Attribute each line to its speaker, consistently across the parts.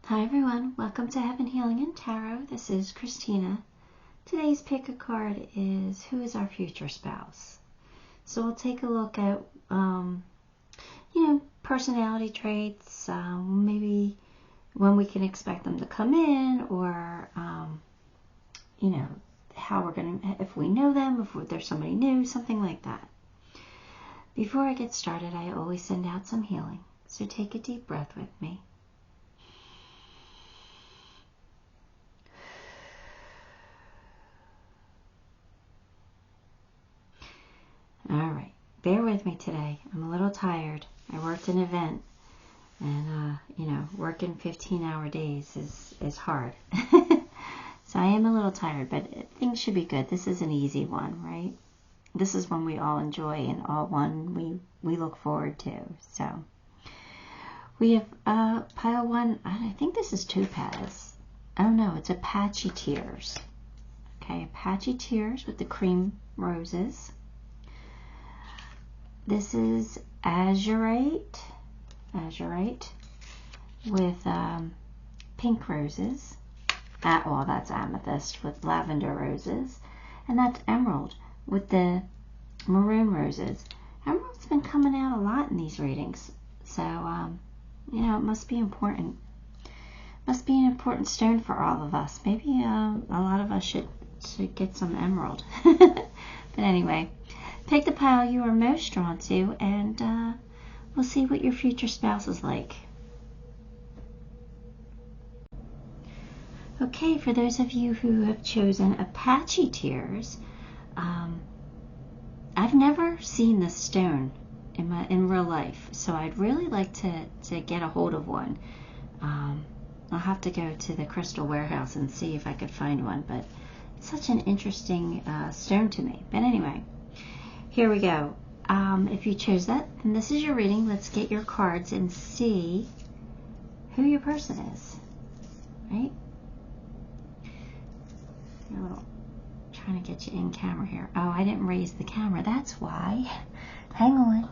Speaker 1: Hi everyone, welcome to Heaven Healing and Tarot. This is Christina. Today's pick a card is who is our future spouse. So we'll take a look at, personality traits, maybe when we can expect them to come in, or, how we're going to, if we know them, if there's somebody new, something like that. Before I get started, I always send out some healing. So take a deep breath with me. All right, bear with me today. I'm a little tired. I worked an event, and working 15-hour days is hard. So I am a little tired, but things should be good. This is an easy one, right? This is one we all enjoy and all one we look forward to. So we have pile one. I think this is topaz. Oh no, it's Apache Tears. Okay, Apache Tears with the cream roses. This is Azurite with pink roses. That's Amethyst with lavender roses. And that's Emerald with the maroon roses. Emerald's been coming out a lot in these readings. So, it must be important. Must be an important stone for all of us. Maybe a lot of us should get some emerald. But anyway, pick the pile you are most drawn to, and we'll see what your future spouse is like. Okay, for those of you who have chosen Apache Tears, I've never seen this stone in real life, so I'd really like to get a hold of one. I'll have to go to the crystal warehouse and see if I could find one, but it's such an interesting stone to me. But anyway, here we go. If you chose that, then this is your reading. Let's get your cards and see who your person is, right? A little trying to get you in camera here. Oh, I didn't raise the camera. That's why. Hang on.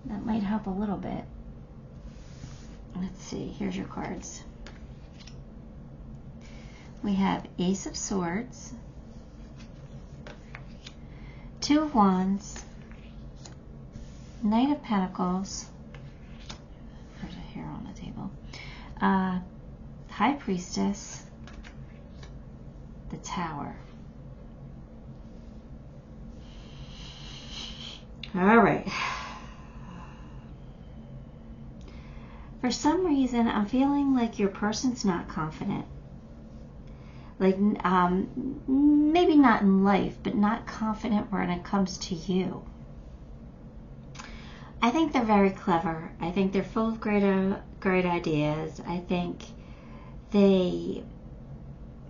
Speaker 1: That might help a little bit. Let's see. Here's your cards. We have Ace of Swords, Two of Wands, Knight of Pentacles. There's a hair on the table. High Priestess, the Tower. All right. For some reason, I'm feeling like your person's not confident. Like, maybe not in life, but not confident when it comes to you. I think they're very clever. I think they're full of great ideas. I think they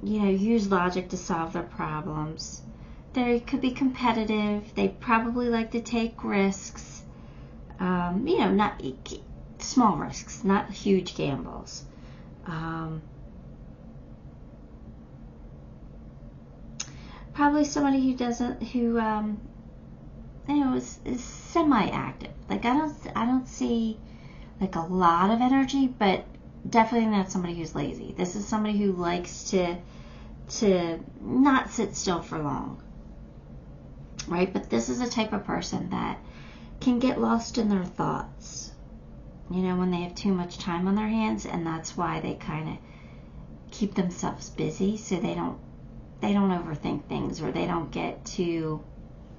Speaker 1: use logic to solve their problems. They could be competitive. They probably like to take risks. Not small risks, not huge gambles. Probably somebody who is semi-active. Like I don't see like a lot of energy, but definitely not somebody who's lazy. This is somebody who likes to not sit still for long, right? But this is a type of person that can get lost in their thoughts, when they have too much time on their hands, and that's why they kind of keep themselves busy, so they don't overthink things, or they don't get too,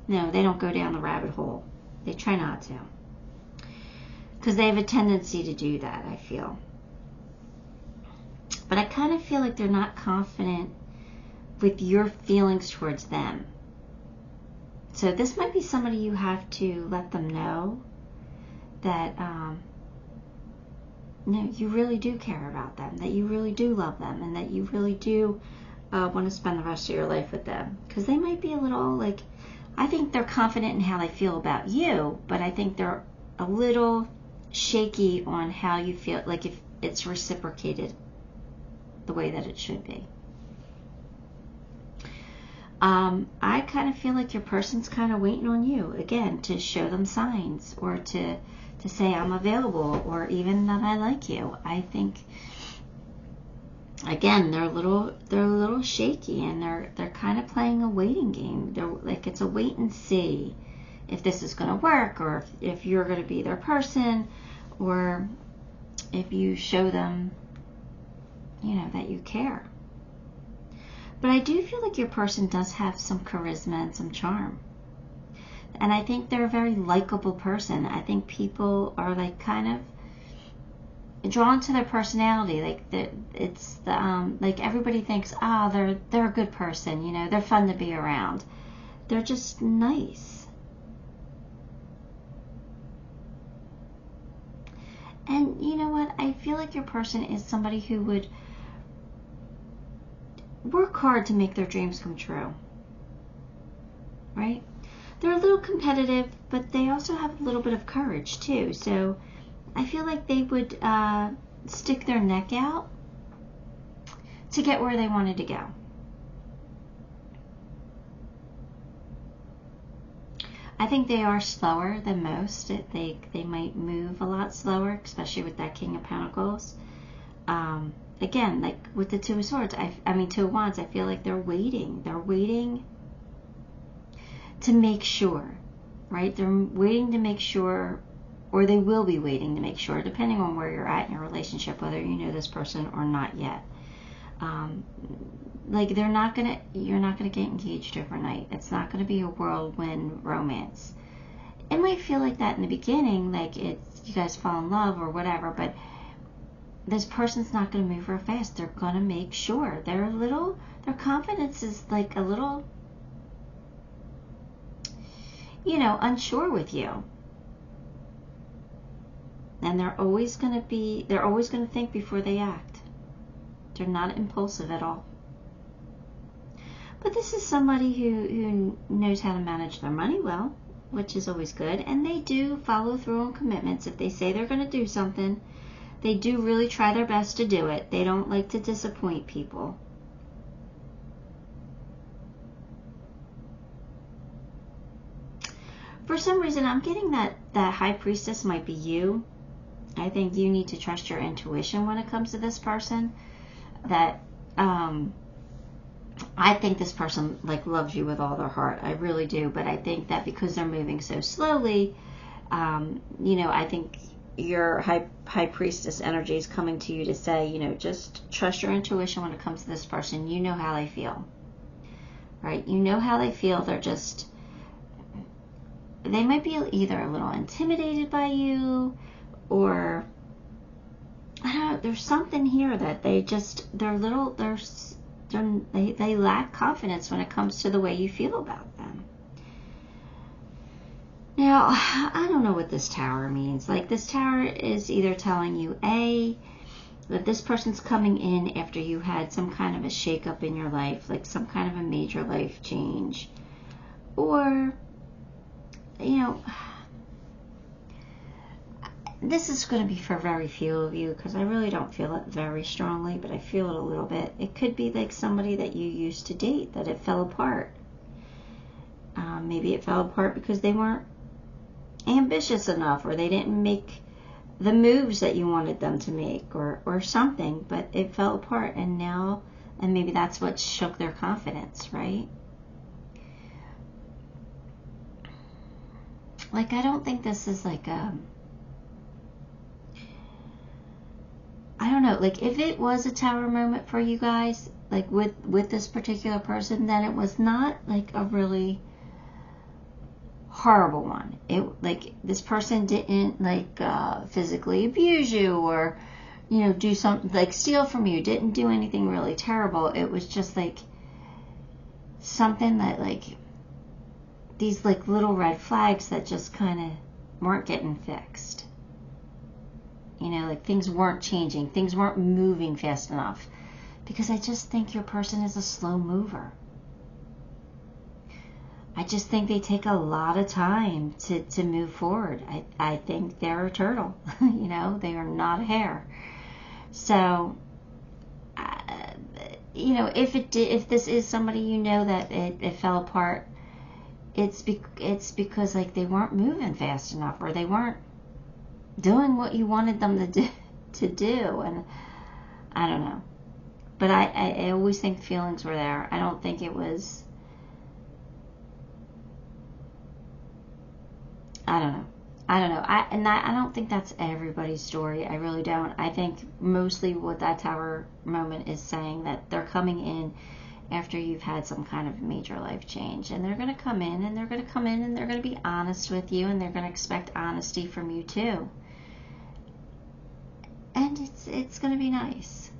Speaker 1: they don't go down the rabbit hole. They try not to, because they have a tendency to do that, I feel. But I kind of feel like they're not confident with your feelings towards them. So this might be somebody you have to let them know that you really do care about them, that you really do love them, and that you really do want to spend the rest of your life with them. Because they might be a little I think they're confident in how they feel about you, but I think they're a little shaky on how you feel, like if it's reciprocated the way that it should be. I kind of feel like your person's kind of waiting on you, again, to show them signs, or to to say I'm available, or even that I like you. I think, again, they're a little shaky, and they're kind of playing a waiting game. They're like, it's a wait and see if this is going to work, or if you're going to be their person, or if you show them, you know, that you care. But I do feel like your person does have some charisma and some charm. And I think they're a very likable person. I think people are like kind of drawn to their personality. Like it's the like everybody thinks, they're a good person, you know, they're fun to be around. They're just nice. And you know what? I feel like your person is somebody who would work hard to make their dreams come true. Right? They're a little competitive, but they also have a little bit of courage too. So I feel like they would stick their neck out to get where they wanted to go. I think they are slower than most. They might move a lot slower, especially with that King of Pentacles. Again, like with the Two of Swords, Two of Wands, I feel like they're waiting. They're waiting to make sure, right? They're waiting to make sure, or they will be waiting to make sure, depending on where you're at in your relationship, whether you know this person or not yet. Like you're not gonna get engaged overnight. It's not gonna be a whirlwind romance. It might feel like that in the beginning, like you guys fall in love or whatever, but this person's not gonna move real fast. They're gonna make sure. Their confidence is like a little, you know, unsure with you. And they're always going to think before they act. They're not impulsive at all. But this is somebody who knows how to manage their money well, which is always good. And they do follow through on commitments. If they say they're going to do something, they do really try their best to do it. They don't like to disappoint people. For some reason, I'm getting that High Priestess might be you. I think you need to trust your intuition when it comes to this person. That I think this person like loves you with all their heart. I really do. But I think that because they're moving so slowly, you know, I think your high Priestess energy is coming to you to say, you know, just trust your intuition when it comes to this person. You know how they feel, right? You know how they feel. They might be either a little intimidated by you, or I don't know, there's something here that they lack confidence when it comes to the way you feel about them. Now, I don't know what this Tower means. Like, this Tower is either telling you, A, that this person's coming in after you had some kind of a shakeup in your life, like some kind of a major life change, or, you know, this is going to be for very few of you, because I really don't feel it very strongly, but I feel it a little bit. It could be like somebody that you used to date, that it fell apart. Maybe it fell apart because they weren't ambitious enough, or they didn't make the moves that you wanted them to make, or something, but it fell apart, and maybe that's what shook their confidence, right? Like, I don't think this is like I don't know, like if it was a Tower moment for you guys, like with this particular person, then it was not like a really horrible one. It, like, this person didn't like physically abuse you, or, you know, do something like steal from you, didn't do anything really terrible. It was just like something that, like, these like little red flags that just kind of weren't getting fixed. You know, like things weren't changing, things weren't moving fast enough, because I just think your person is a slow mover. I just think they take a lot of time to move forward. I think they're a turtle. You know, they are not a hare. So, you know, if this is somebody, you know, that it fell apart, it's because like they weren't moving fast enough, or they weren't doing what you wanted them to do. And I don't know. But I always think feelings were there. I don't think it was, I don't know. I don't think that's everybody's story. I really don't. I think mostly what that Tower moment is saying, that they're coming in after you've had some kind of major life change. And they're going to come in, and they're going to come in, and they're going to be honest with you, and they're going to expect honesty from you too. And it's going to be nice.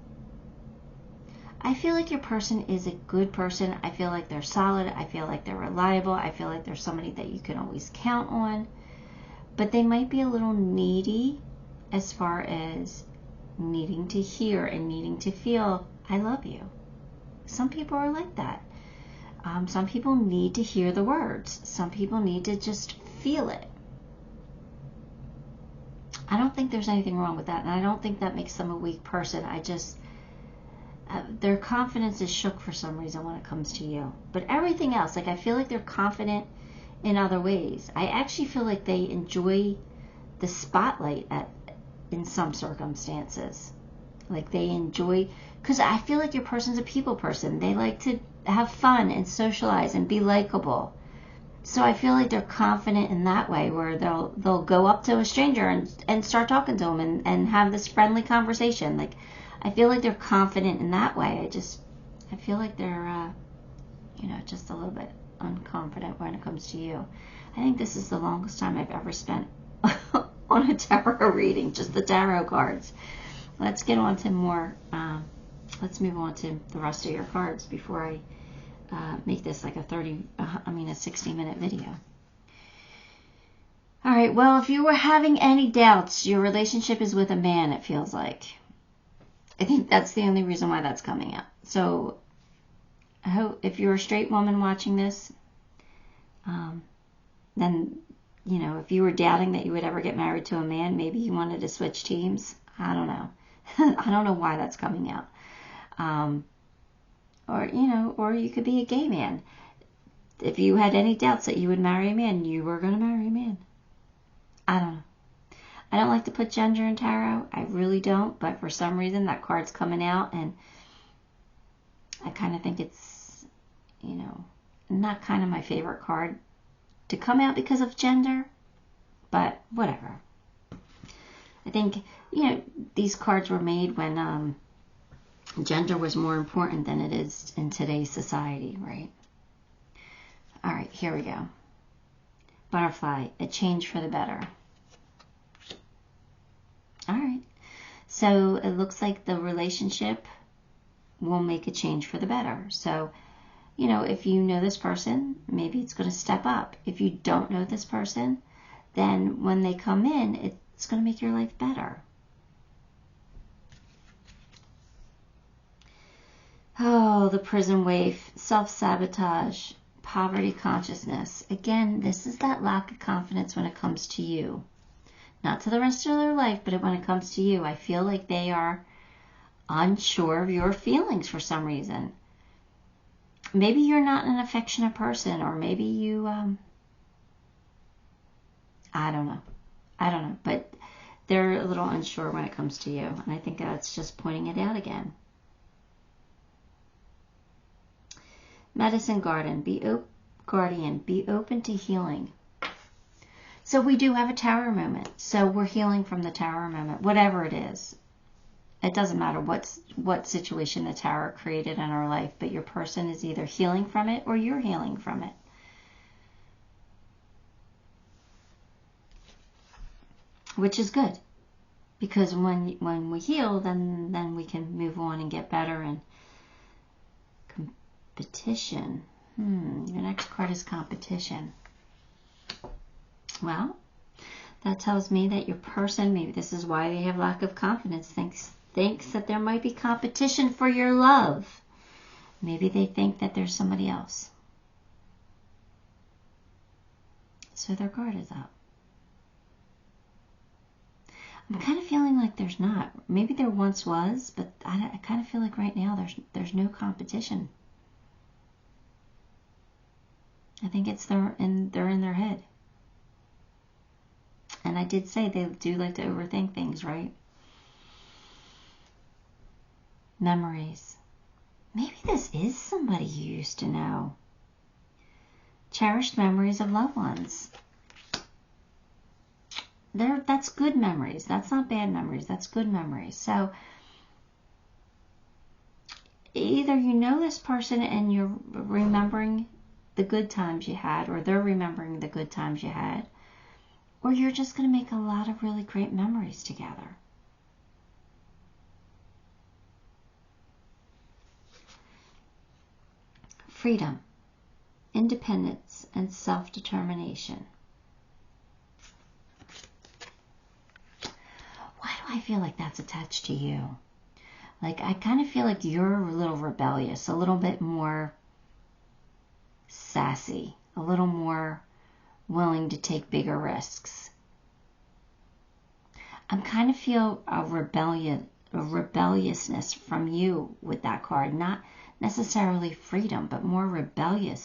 Speaker 1: I feel like your person is a good person. I feel like they're solid. I feel like they're reliable. I feel like they're somebody that you can always count on. But they might be a little needy as far as needing to hear and needing to feel, I love you. Some people are like that. Some people need to hear the words. Some people need to just feel it. I don't think there's anything wrong with that. And I don't think that makes them a weak person. I just, their confidence is shook for some reason when it comes to you. But everything else, like I feel like they're confident in other ways. I actually feel like they enjoy the spotlight in some circumstances. Like they enjoy, because I feel like your person's a people person. They like to have fun and socialize and be likable. So I feel like they're confident in that way, where they'll go up to a stranger and start talking to them and have this friendly conversation. Like I feel like they're confident in that way. I feel like they're just a little bit unconfident when it comes to you. I think this is the longest time I've ever spent on a tarot reading, just the tarot cards. Let's get on to more, let's move on to the rest of your cards before I make this like a 60-minute video. All right, well, if you were having any doubts, your relationship is with a man, it feels like. I think that's the only reason why that's coming out. So I hope if you're a straight woman watching this, then, if you were doubting that you would ever get married to a man, maybe you wanted to switch teams. I don't know. I don't know why that's coming out. Or you could be a gay man. If you had any doubts that you would marry a man, you were going to marry a man. I don't know. I don't like to put gender in tarot. I really don't. But for some reason, that card's coming out, and I kind of think it's, not kind of my favorite card to come out because of gender. But whatever. I think, these cards were made when gender was more important than it is in today's society, right? All right, here we go. Butterfly, a change for the better. All right. So it looks like the relationship will make a change for the better. So, if you know this person, maybe it's going to step up. If you don't know this person, then when they come in, it's going to make your life better. Oh, the prison waif, self-sabotage, poverty consciousness. Again, this is that lack of confidence when it comes to you. Not to the rest of their life, but when it comes to you. I feel like they are unsure of your feelings for some reason. Maybe you're not an affectionate person, or maybe you, I don't know. But they're a little unsure when it comes to you. And I think that's just pointing it out again. Medicine Guardian, be open to healing. So we do have a tower moment. So we're healing from the tower moment, whatever it is. It doesn't matter what situation the tower created in our life, but your person is either healing from it or you're healing from it. Which is good, because when we heal, then we can move on and get better. And competition. Your next card is competition. Well, that tells me that your person, maybe this is why they have lack of confidence, thinks that there might be competition for your love. Maybe they think that there's somebody else. So their guard is up. I'm kind of feeling like there's not. Maybe there once was, but I kind of feel like right now there's no competition. I think they're in their head. And I did say they do like to overthink things, right? Memories. Maybe this is somebody you used to know. Cherished memories of loved ones. That's good memories. That's not bad memories. That's good memories. So either you know this person and you're remembering the good times you had, or they're remembering the good times you had, or you're just going to make a lot of really great memories together. Freedom, independence, and self-determination. Why do I feel like that's attached to you? Like, I kind of feel like you're a little rebellious, a little bit more sassy, a little more willing to take bigger risks. I kind of feel a rebelliousness from you with that card. Not necessarily freedom, but more rebellion.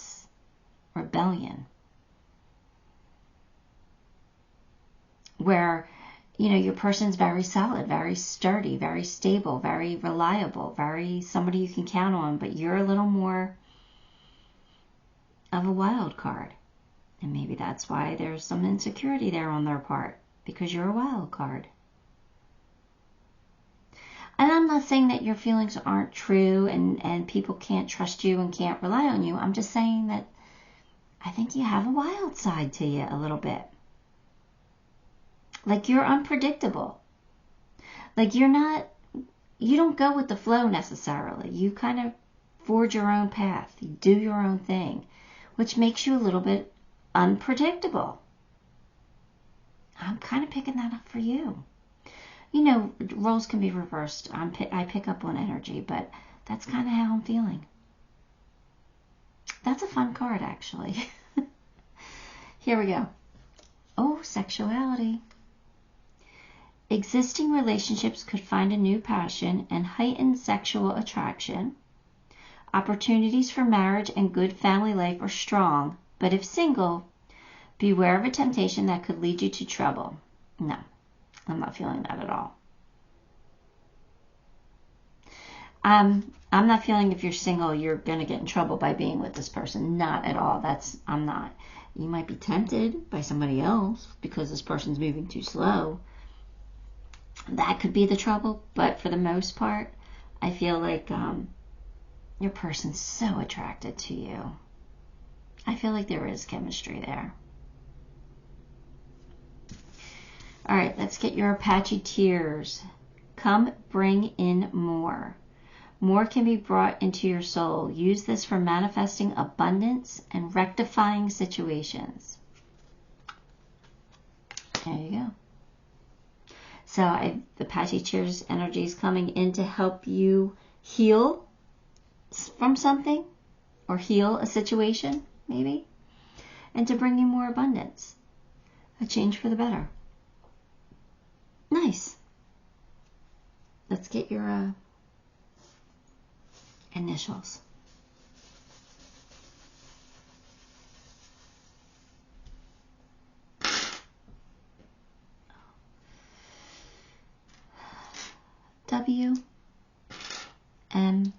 Speaker 1: Where, you know, your person's very solid, very sturdy, very stable, very reliable, very somebody you can count on, but you're a little more of a wild card. And maybe that's why there's some insecurity there on their part, because you're a wild card. And I'm not saying that your feelings aren't true and people can't trust you and can't rely on you. I'm just saying that I think you have a wild side to you a little bit. Like, you're unpredictable. Like, you don't go with the flow necessarily. You kind of forge your own path. You do your own thing, which makes you a little bit unpredictable. I'm kind of picking that up for you. You know, roles can be reversed. I pick up on energy, but that's kind of how I'm feeling. That's a fun card, actually. Here we go. Oh, sexuality. Existing relationships could find a new passion and heighten sexual attraction. Opportunities for marriage and good family life are strong, but if single, beware of a temptation that could lead you to trouble. No, I'm not feeling that at all. I'm not feeling if you're single, you're going to get in trouble by being with this person. Not at all. I'm not. You might be tempted by somebody else because this person's moving too slow. That could be the trouble, but for the most part, I feel like your person's so attracted to you. I feel like there is chemistry there. All right, let's get your Apache Tears. Come bring in more. More can be brought into your soul. Use this for manifesting abundance and rectifying situations. There you go. So the Apache Tears energy is coming in to help you heal from something, or heal a situation, maybe, and to bring you more abundance. A change for the better. Nice. Let's get your initials. W, M,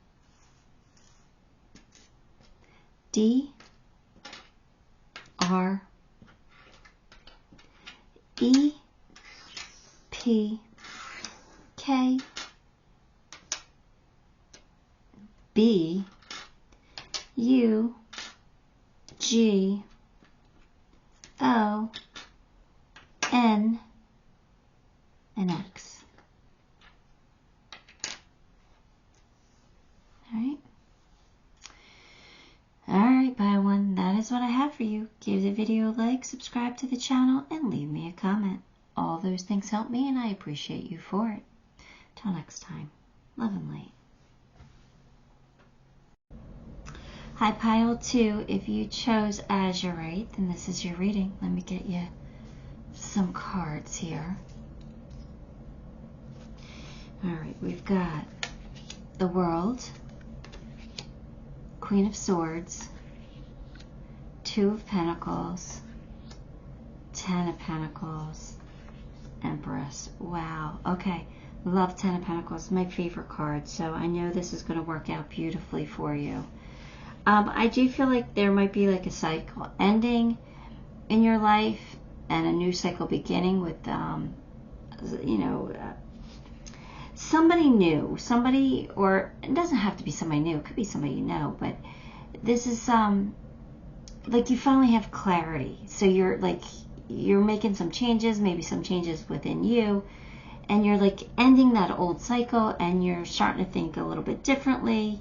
Speaker 1: D, R, E, P, K, B, U, G, O, N, and X. Alright, buy one. That is what I have for you. Give the video a like, subscribe to the channel, and leave me a comment. All those things help me, and I appreciate you for it. Till next time, love and light. Hi, pile 2. If you chose Azurite, then this is your reading. Let me get you some cards here. Alright, we've got the World, Queen of Swords, Two of Pentacles, Ten of Pentacles, Empress. Wow. Okay. Love 10 of Pentacles. My favorite card. So I know this is going to work out beautifully for you. I do feel like there might be like a cycle ending in your life and a new cycle beginning with, somebody new. Somebody, or it doesn't have to be somebody new. It could be somebody you know. But this is like you finally have clarity. So you're making some changes, maybe some changes within you. And you're like ending that old cycle and you're starting to think a little bit differently.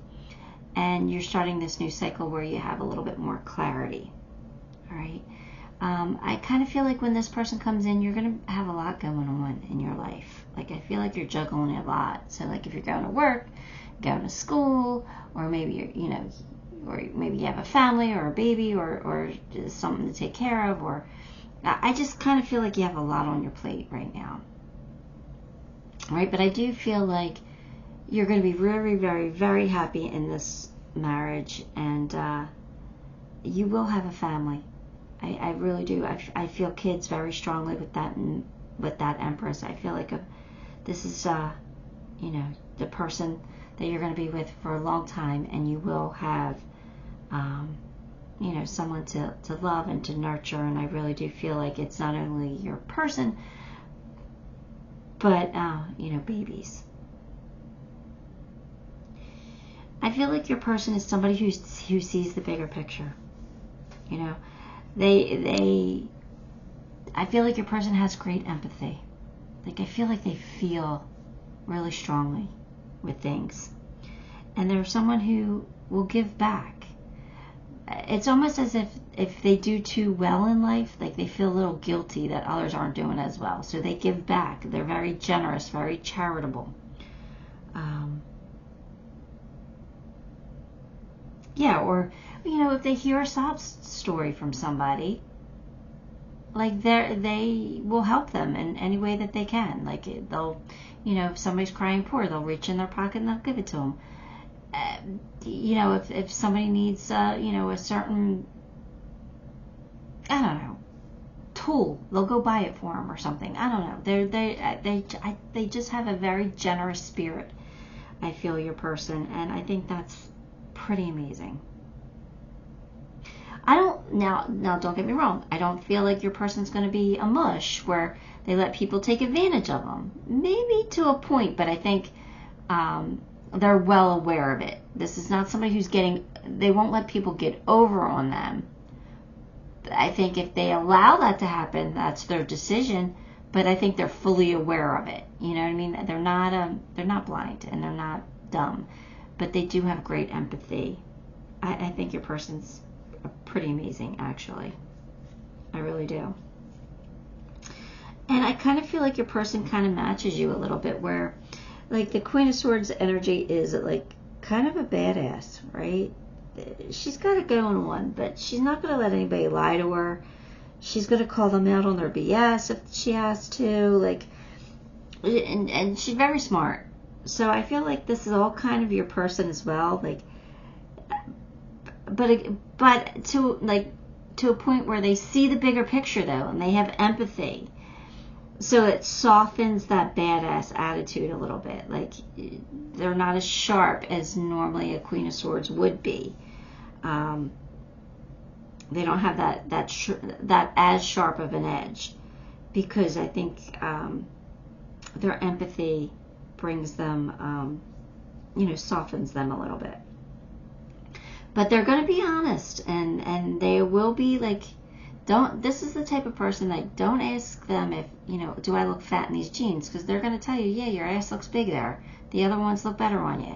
Speaker 1: And you're starting this new cycle where you have a little bit more clarity. All right. I kind of feel like when this person comes in, you're going to have a lot going on in your life. Like I feel like you're juggling a lot. So like if you're going to work, going to school, or maybe you're, or maybe you have a family or a baby or something to take care of, or I just kind of feel like you have a lot on your plate right now. Right, but I do feel like you're going to be very, very, very happy in this marriage, and you will have a family. I really do. I feel kids very strongly with that Empress. I feel like this is, the person that you're going to be with for a long time, and you will have, someone to love and to nurture. And I really do feel like it's not only your person, but, babies. I feel like your person is somebody who sees the bigger picture. I feel like your person has great empathy. Like I feel like they feel really strongly with things. And they're someone who will give back. It's almost as if they do too well in life, like they feel a little guilty that others aren't doing as well. So they give back. They're very generous, very charitable. Or if they hear a sob story from somebody, like they will help them in any way that they can. Like they'll, if somebody's crying poor, they'll reach in their pocket and they'll give it to them. If somebody needs, a certain, I don't know, tool, they'll go buy it for them or something. I don't know. They just have a very generous spirit. I feel your person, and I think that's pretty amazing. Now don't get me wrong. I don't feel like your person's going to be a mush where they let people take advantage of them. Maybe to a point, but I think they're well aware of it. This is not somebody they won't let people get over on them. I think if they allow that to happen, that's their decision, but I think they're fully aware of it. You know what I mean? They're not blind and they're not dumb, but they do have great empathy. I think your person's pretty amazing, actually. I really do. And I kind of feel like your person kind of matches you a little bit, where like the Queen of Swords energy is like kind of a badass, right? She's got it going on, but she's not going to let anybody lie to her. She's going to call them out on their BS if she has to, and she's very smart. So I feel like this is all kind of your person as well, but to a point where they see the bigger picture though, and they have empathy. So it softens that badass attitude a little bit. Like they're not as sharp as normally a Queen of Swords would be. They don't have that as sharp of an edge, because I think their empathy brings them, softens them a little bit. But they're going to be honest, and they will be like, this is the type of person that don't ask them if, do I look fat in these jeans? Because they're going to tell you, yeah, your ass looks big there. The other ones look better on you.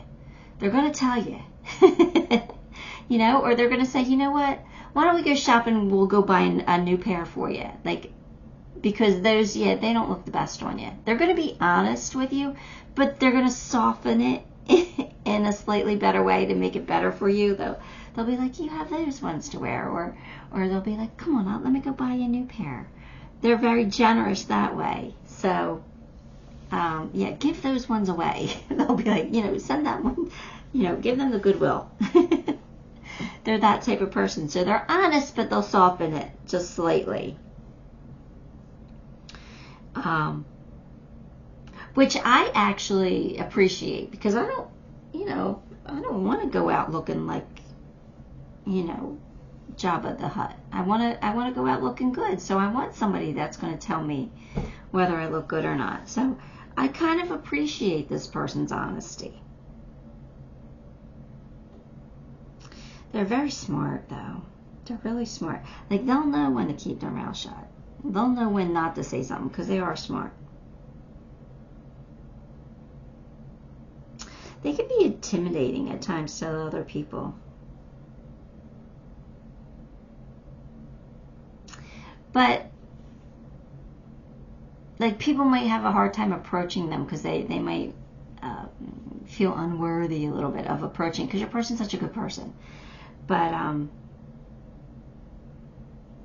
Speaker 1: They're going to tell you, or they're going to say, you know what? Why don't we go shopping and we'll go buy a new pair for you? Because those, they don't look the best on you. They're going to be honest with you, but they're going to soften it in a slightly better way to make it better for you, though. They'll be like, you have those ones to wear, or they'll be like, come on, let me go buy you a new pair. They're very generous that way. So, give those ones away. They'll be like, send that one, give them the goodwill. They're that type of person. So they're honest, but they'll soften it just slightly. which I actually appreciate, because I don't, I don't want to go out looking like, Jabba the Hutt. I want to go out looking good. So I want somebody that's going to tell me whether I look good or not. So I kind of appreciate this person's honesty. They're very smart, though. They're really smart. Like, they'll know when to keep their mouth shut. They'll know when not to say something, because they are smart. They can be intimidating at times to other people. But, like, people might have a hard time approaching them, because they might feel unworthy a little bit of approaching, because your person's such a good person. But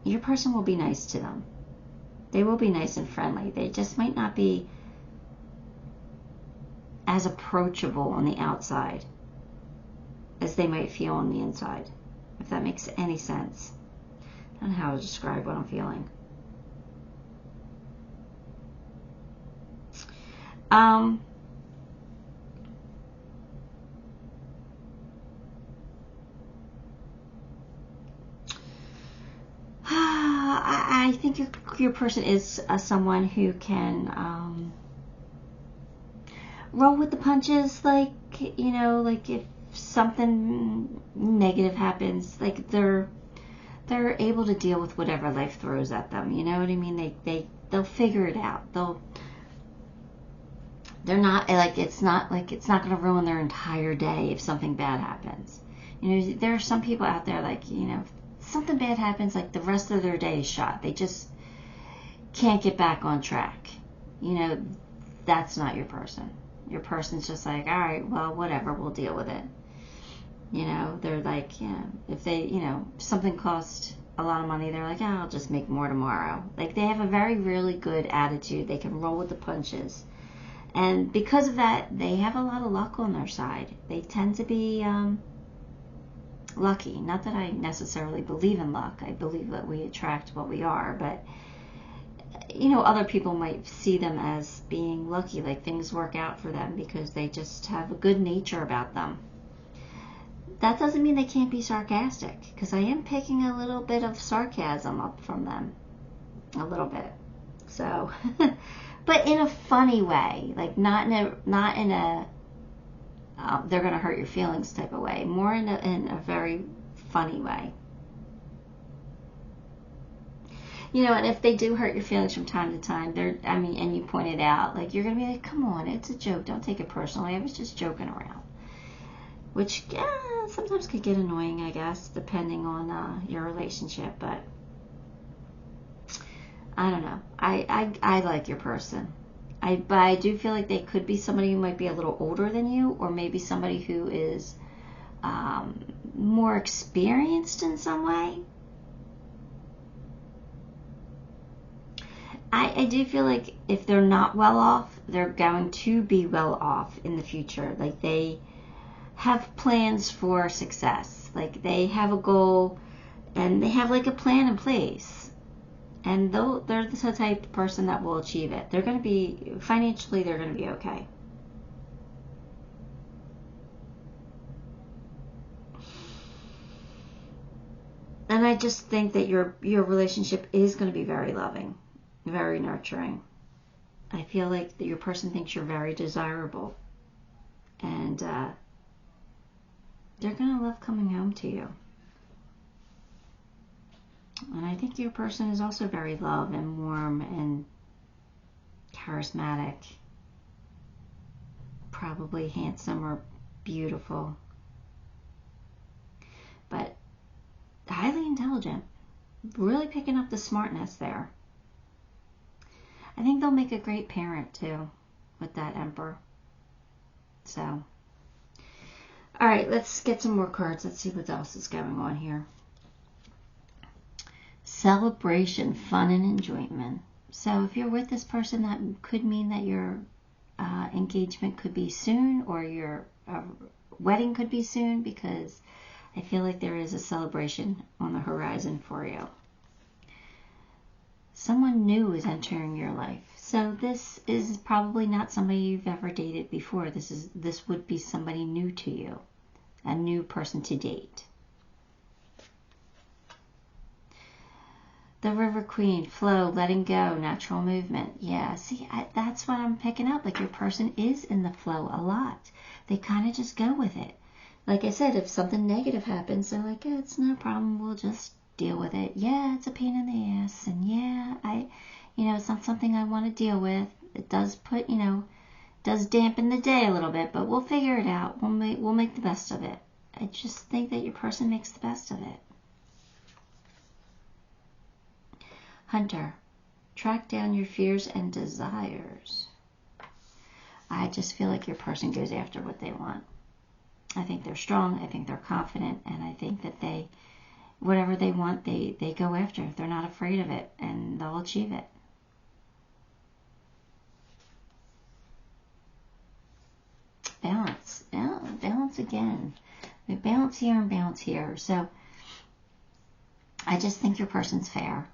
Speaker 1: your person will be nice to them. They will be nice and friendly. They just might not be as approachable on the outside as they might feel on the inside, if that makes any sense. I don't know how to describe what I'm feeling. I think your person is someone who can roll with the punches, like, like if something negative happens, like they're able to deal with whatever life throws at them. You know what I mean? They'll figure it out. They're not like, it's not going to ruin their entire day if something bad happens. There are some people out there, like, if something bad happens, like, the rest of their day is shot. They just can't get back on track. That's not your person. Your person's just like, all right, well, whatever, we'll deal with it. They're like, if they, something costs a lot of money, they're like, I'll just make more tomorrow. Like, they have a very, really good attitude. They can roll with the punches. And because of that, they have a lot of luck on their side. They tend to be lucky. Not that I necessarily believe in luck. I believe that we attract what we are. But, other people might see them as being lucky, like things work out for them because they just have a good nature about them. That doesn't mean they can't be sarcastic, because I am picking a little bit of sarcasm up from them. A little bit. So, but in a funny way, like not in a they're going to hurt your feelings type of way. More in a very funny way. And if they do hurt your feelings from time to time, and you point it out, like, you're going to be like, come on, it's a joke. Don't take it personally. I was just joking around. Which sometimes could get annoying, I guess, depending on your relationship. But I don't know. I like your person. But I do feel like they could be somebody who might be a little older than you, or maybe somebody who is more experienced in some way. I do feel like if they're not well off, they're going to be well off in the future. Like, they have plans for success. Like, they have a goal and they have like a plan in place. And they're the type of person that will achieve it. They're going to be, financially, they're going to be okay. And I just think that your relationship is going to be very loving, very nurturing. I feel like that your person thinks you're very desirable. And they're going to love coming home to you. And I think your person is also very love and warm and charismatic. Probably handsome or beautiful. But highly intelligent. Really picking up the smartness there. I think they'll make a great parent too with that Emperor. So, alright, let's get some more cards. Let's see what else is going on here. Celebration, fun, and enjoyment. So if you're with this person, that could mean that your engagement could be soon, or your wedding could be soon, because I feel like there is a celebration on the horizon for you. Someone new is entering your life. So this is probably not somebody you've ever dated before. This would be somebody new to you, a new person to date. The River Queen, flow, letting go, natural movement. Yeah, see, that's what I'm picking up. Like, your person is in the flow a lot. They kind of just go with it. Like I said, if something negative happens, they're like, yeah, it's no problem. We'll just deal with it. Yeah, it's a pain in the ass. And yeah, it's not something I want to deal with. It does put, does dampen the day a little bit, but we'll figure it out. We'll make the best of it. I just think that your person makes the best of it. Hunter, track down your fears and desires. I just feel like your person goes after what they want. I think they're strong, I think they're confident, and I think that whatever they want, they go after. They're not afraid of it, and they'll achieve it. Balance. Yeah, balance again. We balance here and balance here. So I just think your person's fair.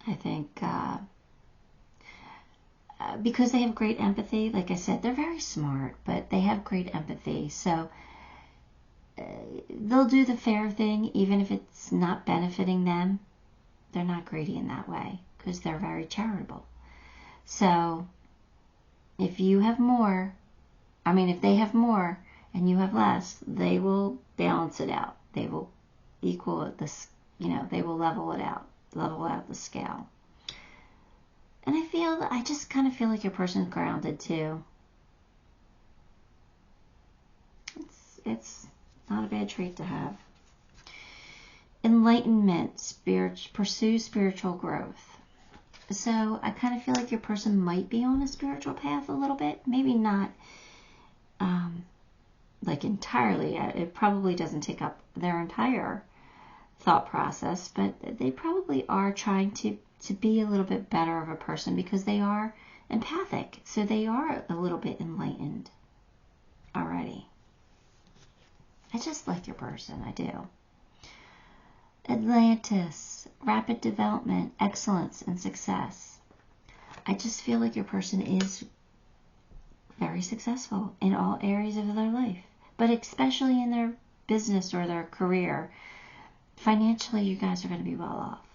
Speaker 1: I think because they have great empathy, like I said, they're very smart, but they have great empathy. So they'll do the fair thing, even if it's not benefiting them. They're not greedy in that way because they're very charitable. So if you have more, if they have more and you have less, they will balance it out. They will equal it, they will level out the scale. And I just kind of feel like your person's grounded too. It's not a bad trait to have. Enlightenment, pursue spiritual growth. So I kind of feel like your person might be on a spiritual path a little bit. Maybe not like entirely. It probably doesn't take up their entire thought process, but they probably are trying to be a little bit better of a person because they are empathic. So they are a little bit enlightened already. I just like your person, I do. Atlantis, rapid development, excellence, and success. I just feel like your person is very successful in all areas of their life, but especially in their business or their career. Financially, you guys are going to be well off.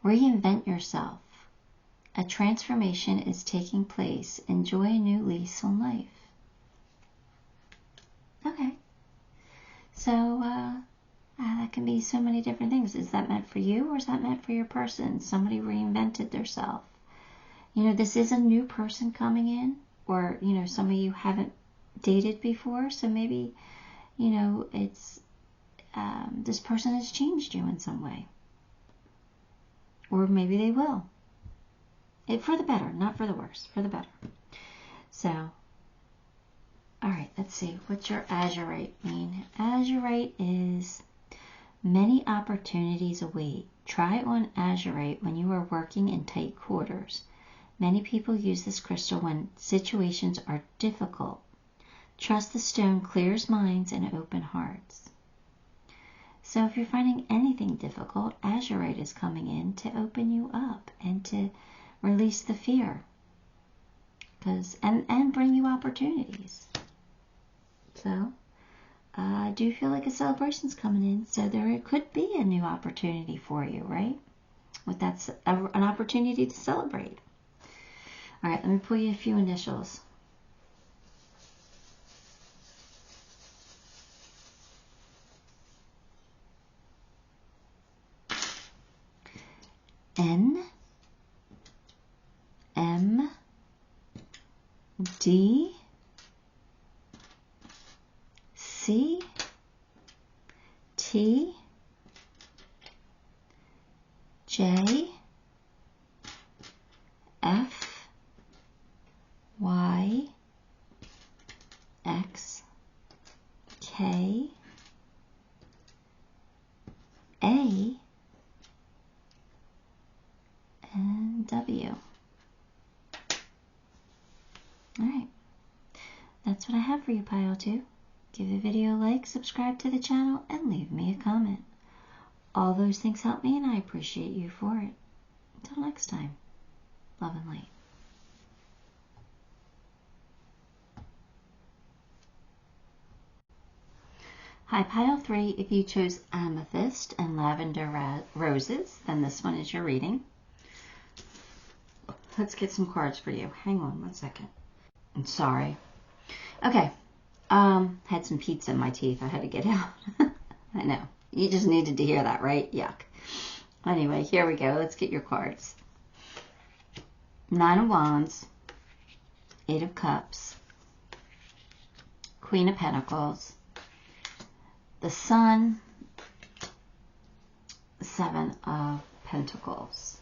Speaker 1: Reinvent yourself. A transformation is taking place. Enjoy a new lease on life. Okay. So, that can be so many different things. Is that meant for you or is that meant for your person? Somebody reinvented themselves. This is a new person coming in, or, somebody you haven't dated before. So maybe, it's, this person has changed you in some way. Or maybe they will. For the better, not for the worse, for the better. So, all right, let's see. What's your Azurite mean? Azurite is many opportunities await. Try on Azurite when you are working in tight quarters. Many people use this crystal when situations are difficult. Trust the stone clears minds and open hearts. So if you're finding anything difficult, Azurite is coming in to open you up and to release the fear, and bring you opportunities. So I do feel like a celebration's coming in, so there could be a new opportunity for you, right? That's an opportunity to celebrate. All right, let me pull you a few initials. N, M, D, C, T, J, F, Y, X, K, A, and W. Alright, that's what I have for you, Pile 2. Give the video a like, subscribe to the channel, and leave me a comment. All those things help me, and I appreciate you for it. Until next time, love and light. Hi, pile 3. If you chose Amethyst and Lavender Roses, then this one is your reading. Let's get some cards for you. Hang on 1 second. I'm sorry. Okay. Had some pizza in my teeth. I had to get out. I know. You just needed to hear that, right? Yuck. Anyway, here we go. Let's get your cards. 9 of Wands, 8 of Cups, Queen of Pentacles, the Sun, 7 of Pentacles.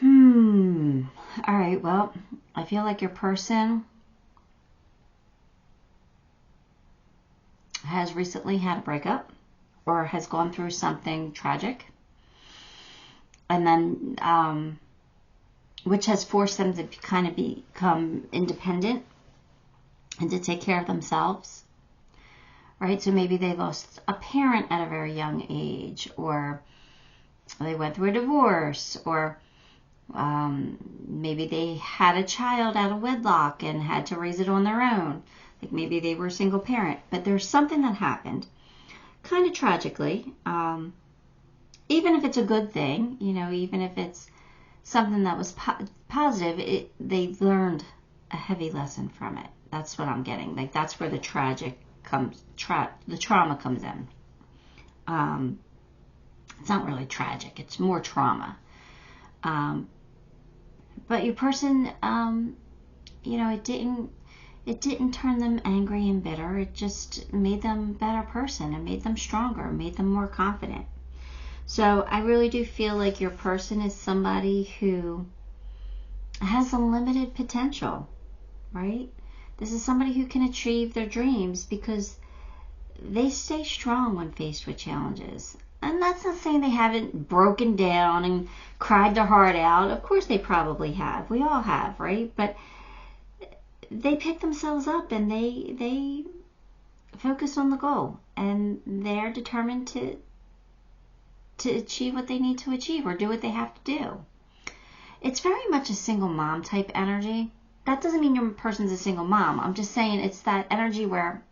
Speaker 1: All right, well, I feel like your person has recently had a breakup or has gone through something tragic, and then which has forced them to kind of become independent and to take care of themselves, right? So maybe they lost a parent at a very young age, or they went through a divorce, or maybe they had a child out of wedlock and had to raise it on their own. Like maybe they were a single parent, but there's something that happened kind of tragically. Even if it's a good thing, you know, even if it's something that was positive, they learned a heavy lesson from it. That's what I'm getting. Like that's where the tragic comes, the trauma comes in. It's not really tragic. It's more trauma. But your person, you know, it didn't turn them angry and bitter. It just made them a better person. It made them stronger. It made them more confident. So I really do feel like your person is somebody who has unlimited potential, right? This is somebody who can achieve their dreams because they stay strong when faced with challenges. And that's not saying they haven't broken down and cried their heart out. Of course they probably have. We all have, right? But they pick themselves up and they focus on the goal. And they're determined to achieve what they need to achieve or do what they have to do. It's very much a single mom type energy. That doesn't mean your person's a single mom. I'm just saying it's that energy where,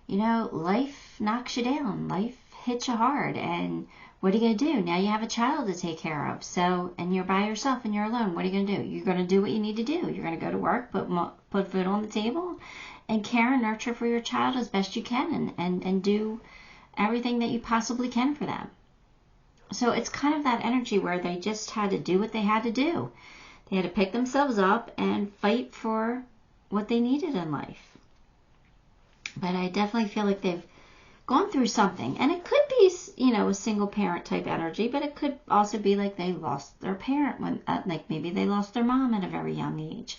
Speaker 1: you know, life knocks you down. Life hits you hard. And what are you going to do? Now you have a child to take care of. So, and you're by yourself and you're alone. What are you going to do? You're going to do what you need to do. You're going to go to work, put food on the table, and care and nurture for your child as best you can, and do everything that you possibly can for them. So it's kind of that energy where they just had to do what they had to do. They had to pick themselves up and fight for what they needed in life. But I definitely feel like they've gone through something. And it could be, you know, a single parent type energy, but it could also be like they lost their parent when, like maybe they lost their mom at a very young age,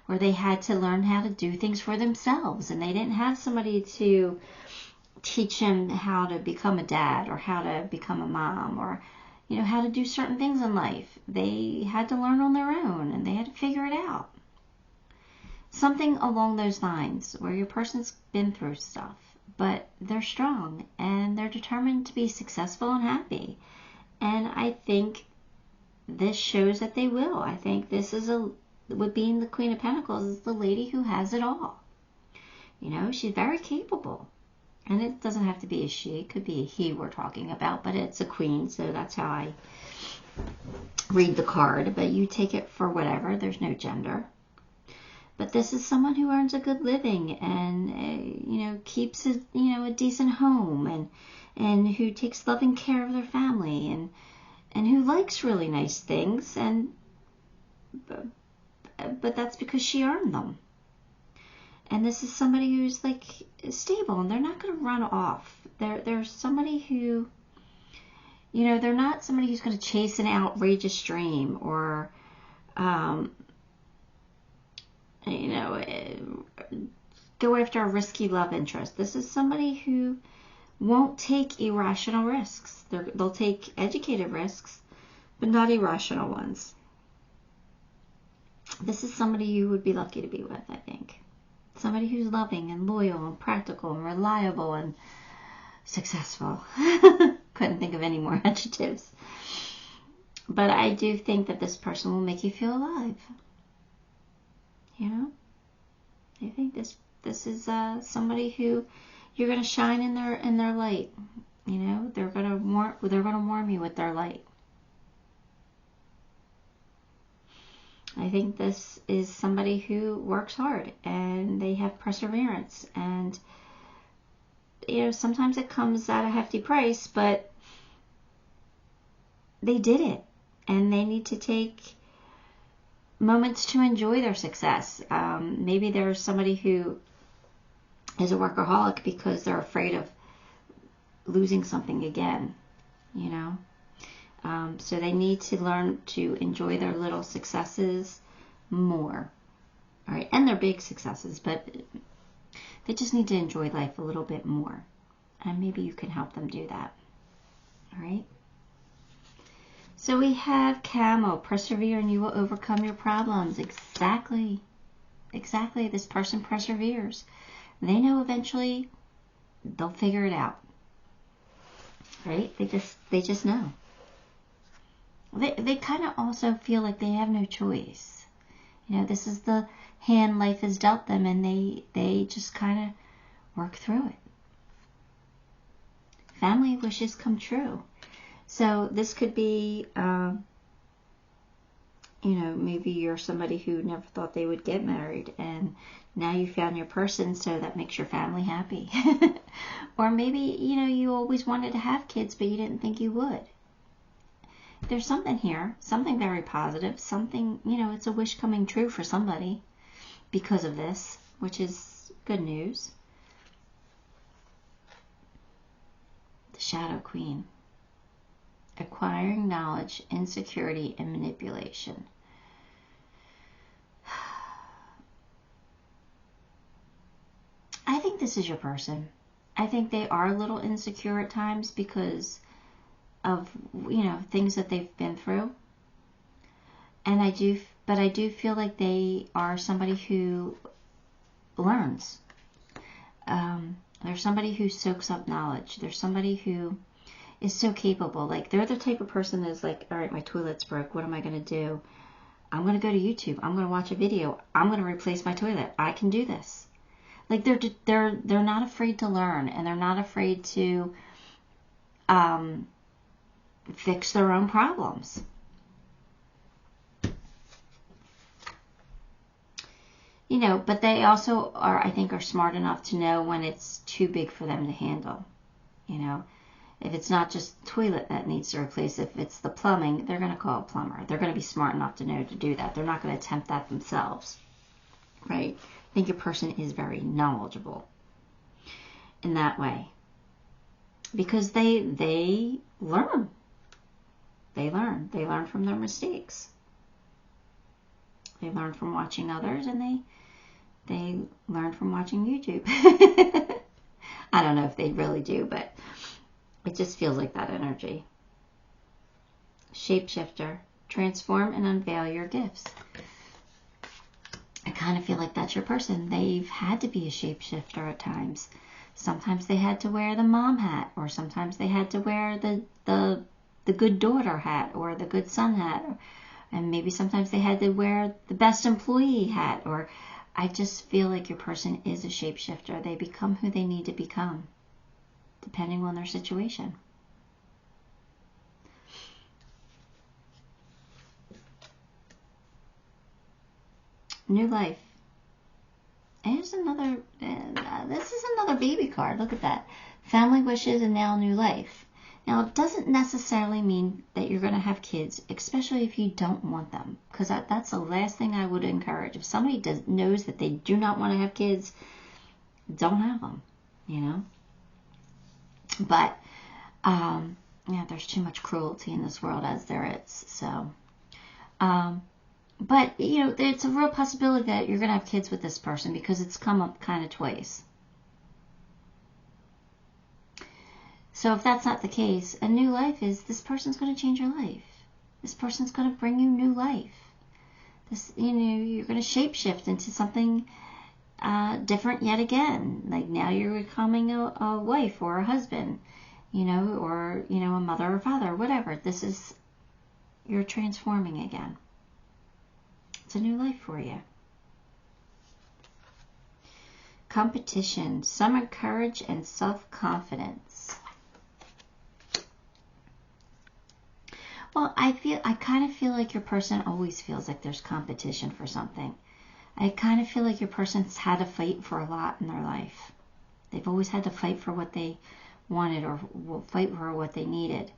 Speaker 1: or they had to learn how to do things for themselves and they didn't have somebody to teach them how to become a dad or how to become a mom or, you know, how to do certain things in life. They had to learn on their own and they had to figure it out. Something along those lines where your person's been through stuff, but they're strong and they're determined to be successful and happy. And I think this shows that they will. I think this is with being the Queen of Pentacles, is the lady who has it all. You know, she's very capable. And it doesn't have to be a she. It could be a he we're talking about, but it's a queen, so that's how I read the card. But you take it for whatever. There's no gender. But this is someone who earns a good living and, you know, keeps a decent home and who takes loving care of their family and who likes really nice things. But that's because she earned them. And this is somebody who's like stable and they're not going to run off. They're somebody who, you know, they're not somebody who's going to chase an outrageous dream or, you know, go after a risky love interest. This is somebody who won't take irrational risks. They'll take educated risks, but not irrational ones. This is somebody you would be lucky to be with, I think. Somebody who's loving and loyal and practical and reliable and successful. couldn't think of any more adjectives. But I do think that this person will make you feel alive. You know? I think this is somebody who you're going to shine in their light. You know, they're going to warm you with their light. I think this is somebody who works hard and they have perseverance, and you know, sometimes it comes at a hefty price, but they did it, and they need to take moments to enjoy their success. Maybe there's somebody who is a workaholic because they're afraid of losing something again, you know. So they need to learn to enjoy their little successes more, all right, and their big successes, but they just need to enjoy life a little bit more, and maybe you can help them do that, all right. So we have Camel, persevere and you will overcome your problems. Exactly. This person perseveres. They know eventually they'll figure it out, right? They just know. They kind of also feel like they have no choice. You know, this is the hand life has dealt them, and they just kind of work through it. Family wishes come true. So this could be, you know, maybe you're somebody who never thought they would get married, and now you found your person, so that makes your family happy. Or maybe, you know, you always wanted to have kids, but you didn't think you would. There's something here, something very positive, something, you know, it's a wish coming true for somebody because of this, which is good news. The Shadow Queen. Acquiring knowledge, insecurity, and manipulation. I think this is your person. I think they are a little insecure at times because of, you know, things that they've been through. And I do feel like they are somebody who learns. They're somebody who soaks up knowledge. They're somebody who is so capable. Like, they're the type of person that's like, all right, my toilet's broke. What am I going to do? I'm going to go to YouTube. I'm going to watch a video. I'm going to replace my toilet. I can do this. Like, they're not afraid to learn, and they're not afraid to fix their own problems. You know, but they also are, I think, are smart enough to know when it's too big for them to handle. You know, if it's not just the toilet that needs to replace, if it's the plumbing, they're going to call a plumber. They're going to be smart enough to know to do that. They're not going to attempt that themselves, right? I think your person is very knowledgeable in that way, because they learn. They learn from their mistakes. They learn from watching others, and they learn from watching YouTube. I don't know if they really do, but it just feels like that energy. Shapeshifter. Transform and unveil your gifts. I kind of feel like that's your person. They've had to be a shapeshifter at times. Sometimes they had to wear the mom hat, or sometimes they had to wear the good daughter hat, or the good son hat, and maybe sometimes they had to wear the best employee hat. Or I just feel like your person is a shapeshifter. They become who they need to become, depending on their situation. New life. Here's another, this is another baby card. Look at that. Family wishes and now new life. Now, it doesn't necessarily mean that you're going to have kids, especially if you don't want them, because that's the last thing I would encourage. If somebody knows that they do not want to have kids, don't have them, you know. But, yeah, there's too much cruelty in this world as there is. So, but, you know, it's a real possibility that you're going to have kids with this person, because it's come up kind of twice. So if that's not the case, a new life is, this person's going to change your life. This person's going to bring you new life. This, you know, you're going to shapeshift into something different yet again. Like, now you're becoming a wife or a husband. you know, or, you know, a mother or father, whatever. This is, you're transforming again. It's a new life for you. Competition, summon courage and self-confidence. Well, I kind of feel like your person always feels like there's competition for something. I kind of feel like your person's had to fight for a lot in their life. They've always had to fight for what they wanted or fight for what they needed.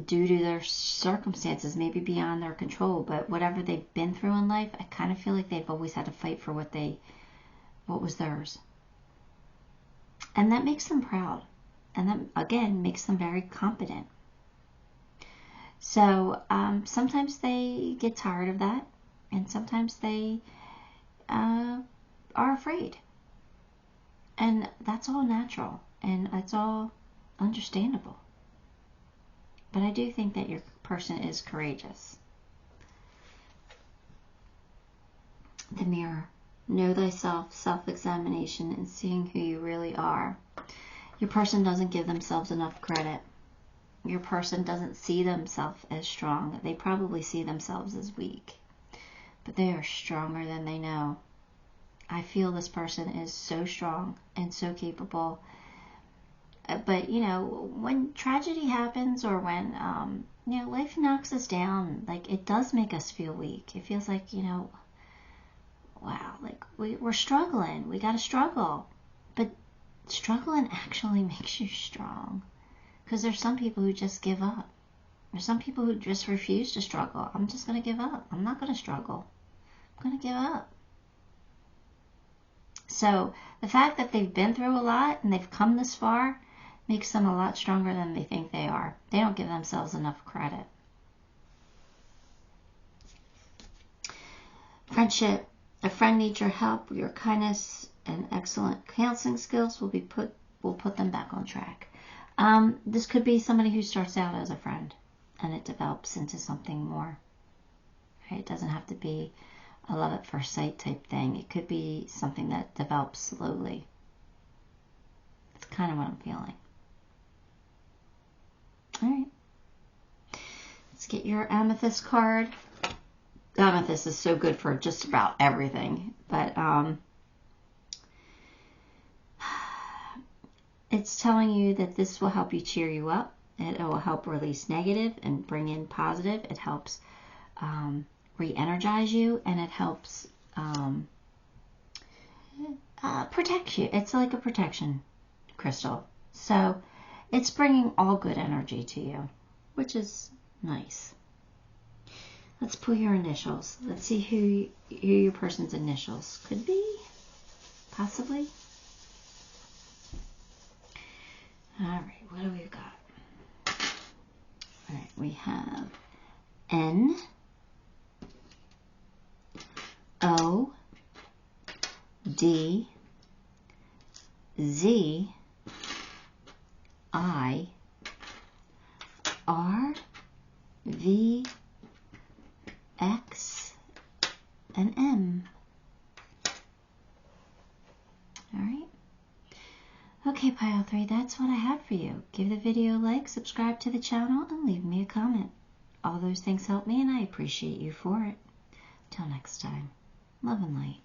Speaker 1: Due to their circumstances, maybe beyond their control, but whatever they've been through in life, I kind of feel like they've always had to fight for what was theirs. And that makes them proud. And that, again, makes them very competent. So sometimes they get tired of that, and sometimes they are afraid. And that's all natural, and it's all understandable. But I do think that your person is courageous. The mirror. Know thyself, self-examination, and seeing who you really are. Your person doesn't give themselves enough credit. Your person doesn't see themselves as strong. They probably see themselves as weak. But they are stronger than they know. I feel this person is so strong and so capable. But, you know, when tragedy happens or when, you know, life knocks us down, like, it does make us feel weak. It feels like, you know, wow, like, we're struggling. We got to struggle. But struggling actually makes you strong. Because there's some people who just give up. There's some people who just refuse to struggle. I'm just going to give up. I'm not going to struggle. I'm going to give up. So the fact that they've been through a lot and they've come this far makes them a lot stronger than they think they are. They don't give themselves enough credit. Friendship. A friend needs your help. Your kindness and excellent counseling skills will put them back on track. This could be somebody who starts out as a friend and it develops into something more. Right? It doesn't have to be a love at first sight type thing. It could be something that develops slowly. That's kind of what I'm feeling. All right. Let's get your Amethyst card. Amethyst is so good for just about everything, but it's telling you that this will help you cheer you up. It will help release negative and bring in positive. It helps re-energize you, and it helps protect you. It's like a protection crystal. So it's bringing all good energy to you, which is nice. Let's pull your initials. Let's see who your person's initials could be, possibly. All right, what do we got? All right, we have N, O, D, Z, I, R, V, X, and M. All right. Okay, Pile 3, that's what I have for you. Give the video a like, subscribe to the channel, and leave me a comment. All those things help me, and I appreciate you for it. Till next time, love and light.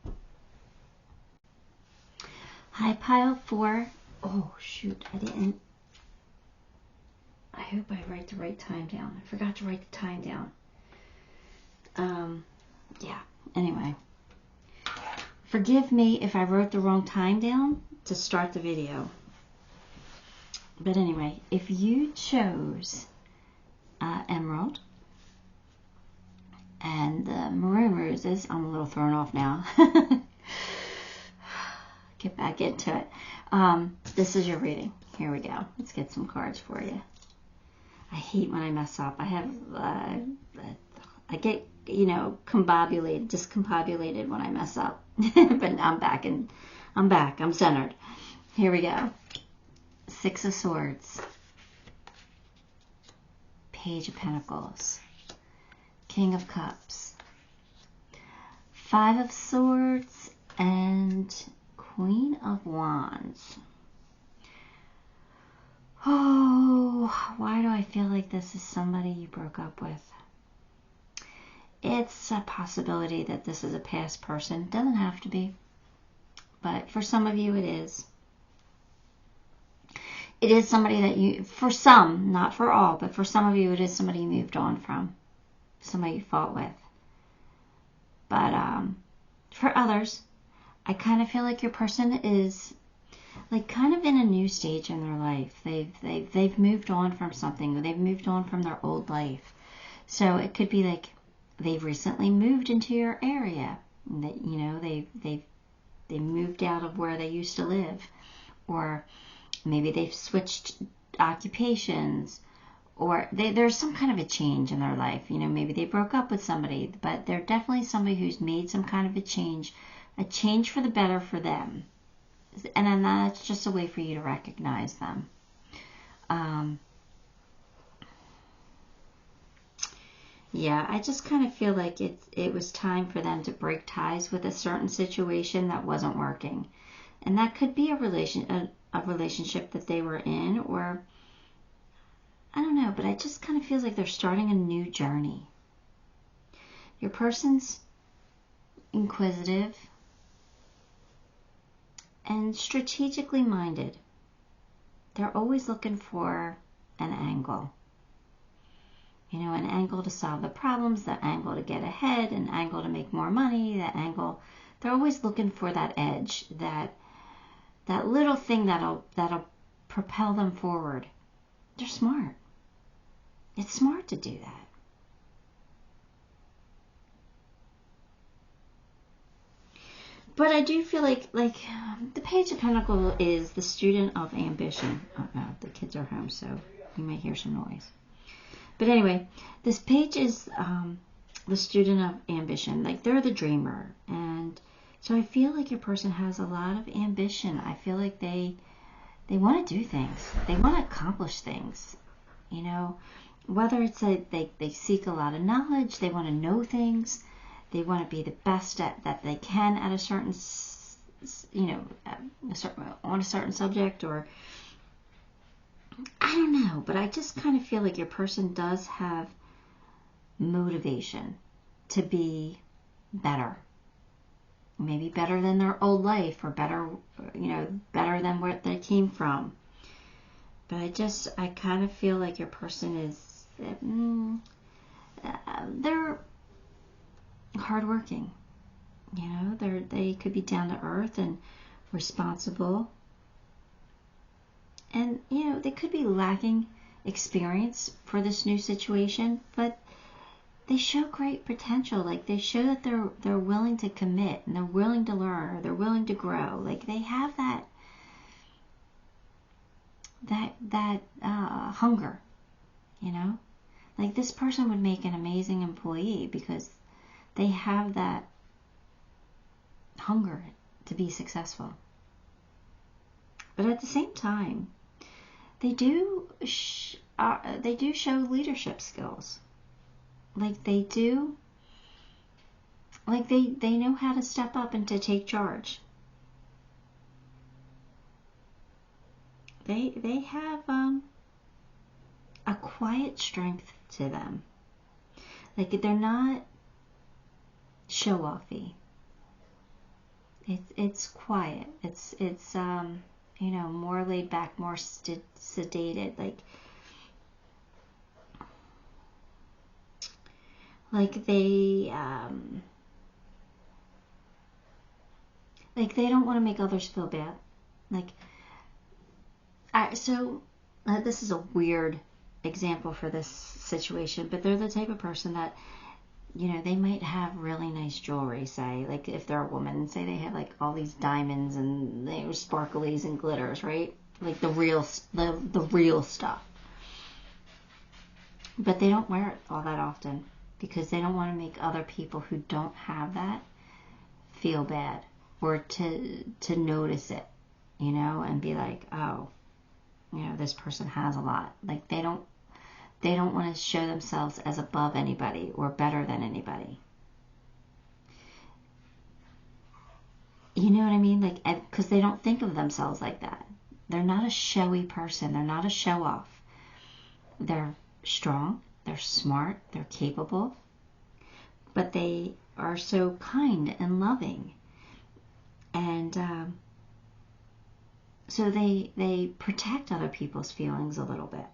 Speaker 1: Hi, Pile 4. Oh, shoot, I hope I write the right time down. I forgot to write the time down. Yeah, anyway. Forgive me if I wrote the wrong time down to start the video. But anyway, if you chose Emerald and the Maroon Roses, I'm a little thrown off now. Get back into it. This is your reading. Here we go. Let's get some cards for you. I hate when I mess up. I get, you know, discombobulated when I mess up. But I'm back, I'm centered. Here we go. 6 of Swords. Page of Pentacles. King of Cups. 5 of Swords and Queen of Wands. Oh, why do I feel like this is somebody you broke up with? It's a possibility that this is a past person. Doesn't have to be. But for some of you, it is. It is somebody that you, for some, not for all, but for some of you, it is somebody you moved on from. Somebody you fought with. But for others, I kind of feel like your person is like kind of in a new stage in their life. They've moved on from something. They've moved on from their old life. So it could be like they've recently moved into your area. That, you know, they moved out of where they used to live, or maybe they've switched occupations, or there's some kind of a change in their life. You know, maybe they broke up with somebody, but they're definitely somebody who's made some kind of a change for the better for them. And then that's just a way for you to recognize them. Yeah, I just kind of feel like it was time for them to break ties with a certain situation that wasn't working. And that could be a relationship that they were in, or I don't know, but it just kind of feels like they're starting a new journey. Your person's inquisitive and strategically minded. They're always looking for an angle. You know, an angle to solve the problems, the angle to get ahead, an angle to make more money, the angle. They're always looking for that edge, that little thing that'll propel them forward. They're smart. It's smart to do that. But I do feel like the Page of Pentacles is the student of ambition. Oh no, the kids are home, so you may hear some noise. But anyway, this page is the student of ambition. Like, they're the dreamer. And so I feel like your person has a lot of ambition. I feel like they want to do things. They want to accomplish things. You know, whether it's like they seek a lot of knowledge, they want to know things, they want to be the best that they can at a certain, you know, on a certain subject, or I don't know, but I just kind of feel like your person does have motivation to be better. Maybe better than their old life, or better, you know, better than where they came from. But I kind of feel like your person is, they're hardworking. You know, they could be down to earth and responsible. And, you know, they could be lacking experience for this new situation, but they show great potential. Like, they show that they're willing to commit, and they're willing to learn, or they're willing to grow. Like, they have that hunger, you know? Like, this person would make an amazing employee because they have that hunger to be successful. But at the same time, they do show leadership skills. Like, they do, like they know how to step up and to take charge. They have a quiet strength to them. Like, they're not show-offy. It's quiet. It's you know, more laid back, more sedated. Like they don't want to make others feel bad. This is a weird example for this situation, but they're the type of person that, you know, they might have really nice jewelry, say, like if they're a woman, say they have like all these diamonds and they were sparklies and glitters, right? Like the real stuff. But they don't wear it all that often because they don't want to make other people who don't have that feel bad, or to notice it, you know, and be like, oh, you know, this person has a lot. Like, they don't want to show themselves as above anybody or better than anybody. You know what I mean? Like, because they don't think of themselves like that. They're not a showy person. They're not a show-off. They're strong. They're smart. They're capable. But they are so kind and loving. And so they protect other people's feelings a little bit.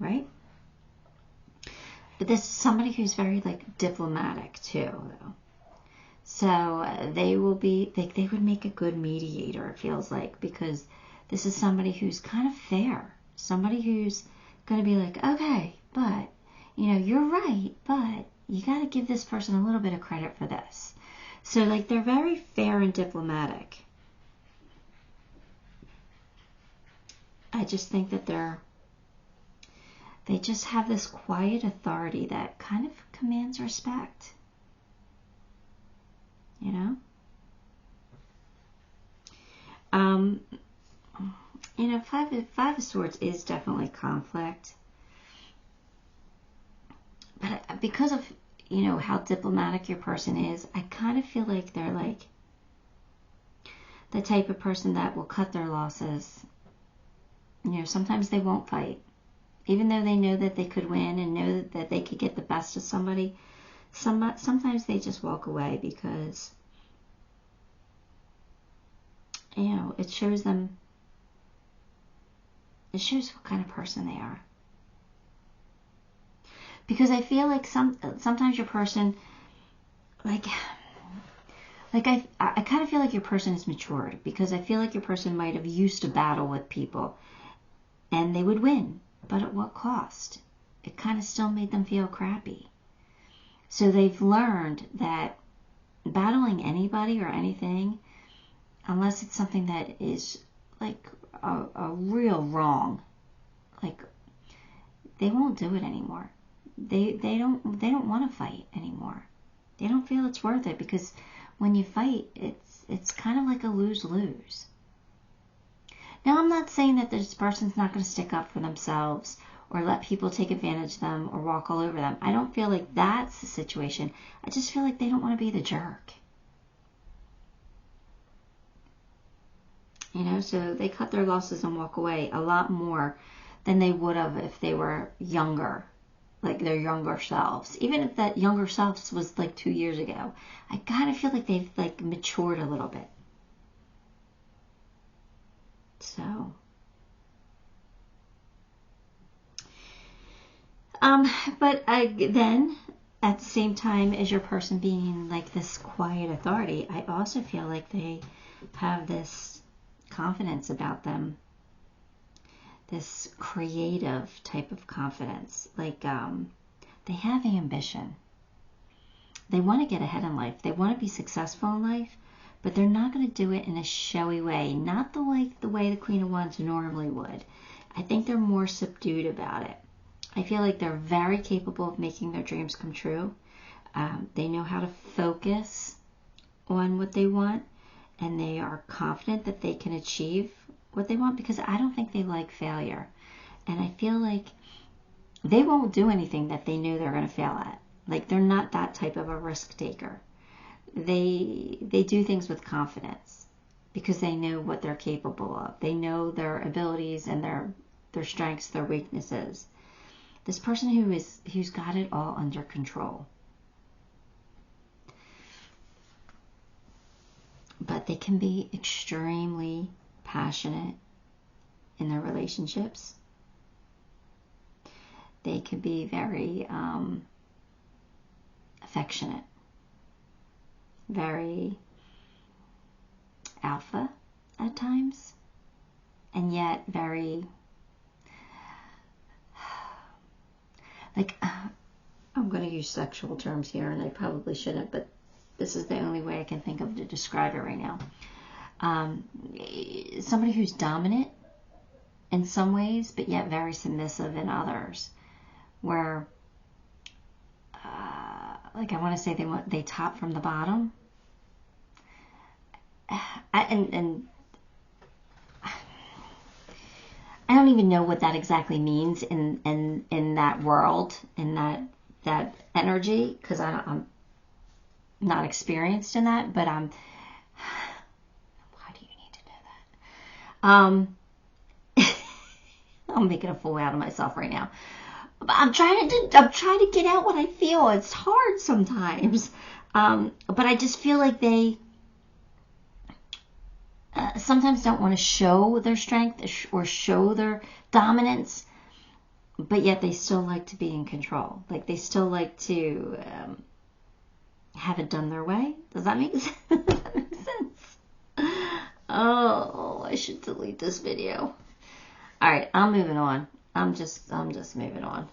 Speaker 1: Right? But this is somebody who's very, like, diplomatic, too, though. So they will be, they would make a good mediator, it feels like, because this is somebody who's kind of fair. Somebody who's going to be like, okay, but, you know, you're right, but you got to give this person a little bit of credit for this. So, like, they're very fair and diplomatic. I just think that they just have this quiet authority that kind of commands respect. You know? You know, Five of Swords is definitely conflict. But because of, you know, how diplomatic your person is, I kind of feel like they're like the type of person that will cut their losses. You know, sometimes they won't fight. Even though they know that they could win and know that they could get the best of somebody, sometimes they just walk away because, you know, it shows what kind of person they are. Because I feel like sometimes your person, like I kind of feel like your person is matured, because I feel like your person might have used to battle with people and they would win, but at what cost? It kind of still made them feel crappy. So they've learned that battling anybody or anything, unless it's something that is like a real wrong, like, they won't do it anymore. They don't want to fight anymore. They don't feel it's worth it, because when you fight, it's kind of like a lose-lose. Now, I'm not saying that this person's not going to stick up for themselves or let people take advantage of them or walk all over them. I don't feel like that's the situation. I just feel like they don't want to be the jerk. You know, so they cut their losses and walk away a lot more than they would have if they were younger, like their younger selves. Even if that younger self was like 2 years ago, I kind of feel like they've like matured a little bit. So, but then at the same time as your person being like this quiet authority, I also feel like they have this confidence about them, this creative type of confidence. Like, they have ambition. They want to get ahead in life. They want to be successful in life, but they're not going to do it in a showy way, not the way the Queen of Wands normally would. I think they're more subdued about it. I feel like they're very capable of making their dreams come true. They know how to focus on what they want, and they are confident that they can achieve what they want, because I don't think they like failure. And I feel like they won't do anything that they know they're going to fail at. Like, they're not that type of a risk taker. They do things with confidence because they know what they're capable of. They know their abilities and their strengths, their weaknesses. This person who's got it all under control. But they can be extremely passionate in their relationships. They can be very affectionate, very alpha at times, and yet very, like, I'm going to use sexual terms here, and I probably shouldn't, but this is the only way I can think of to describe it right now. Somebody who's dominant in some ways, but yet very submissive in others, where, like, I want to say they top from the bottom. And I don't even know what that exactly means in that world, in that energy, because I'm not experienced in that, but why do you need to know I'm making a fool out of myself right now. But I'm trying to get out what I feel. It's hard sometimes. But I just feel like they sometimes don't want to show their strength or show their dominance, but yet they still like to be in control. Like they still like to have it done their way. Does that make sense? Oh, I should delete this video. All right, I'm moving on. I'm just moving on.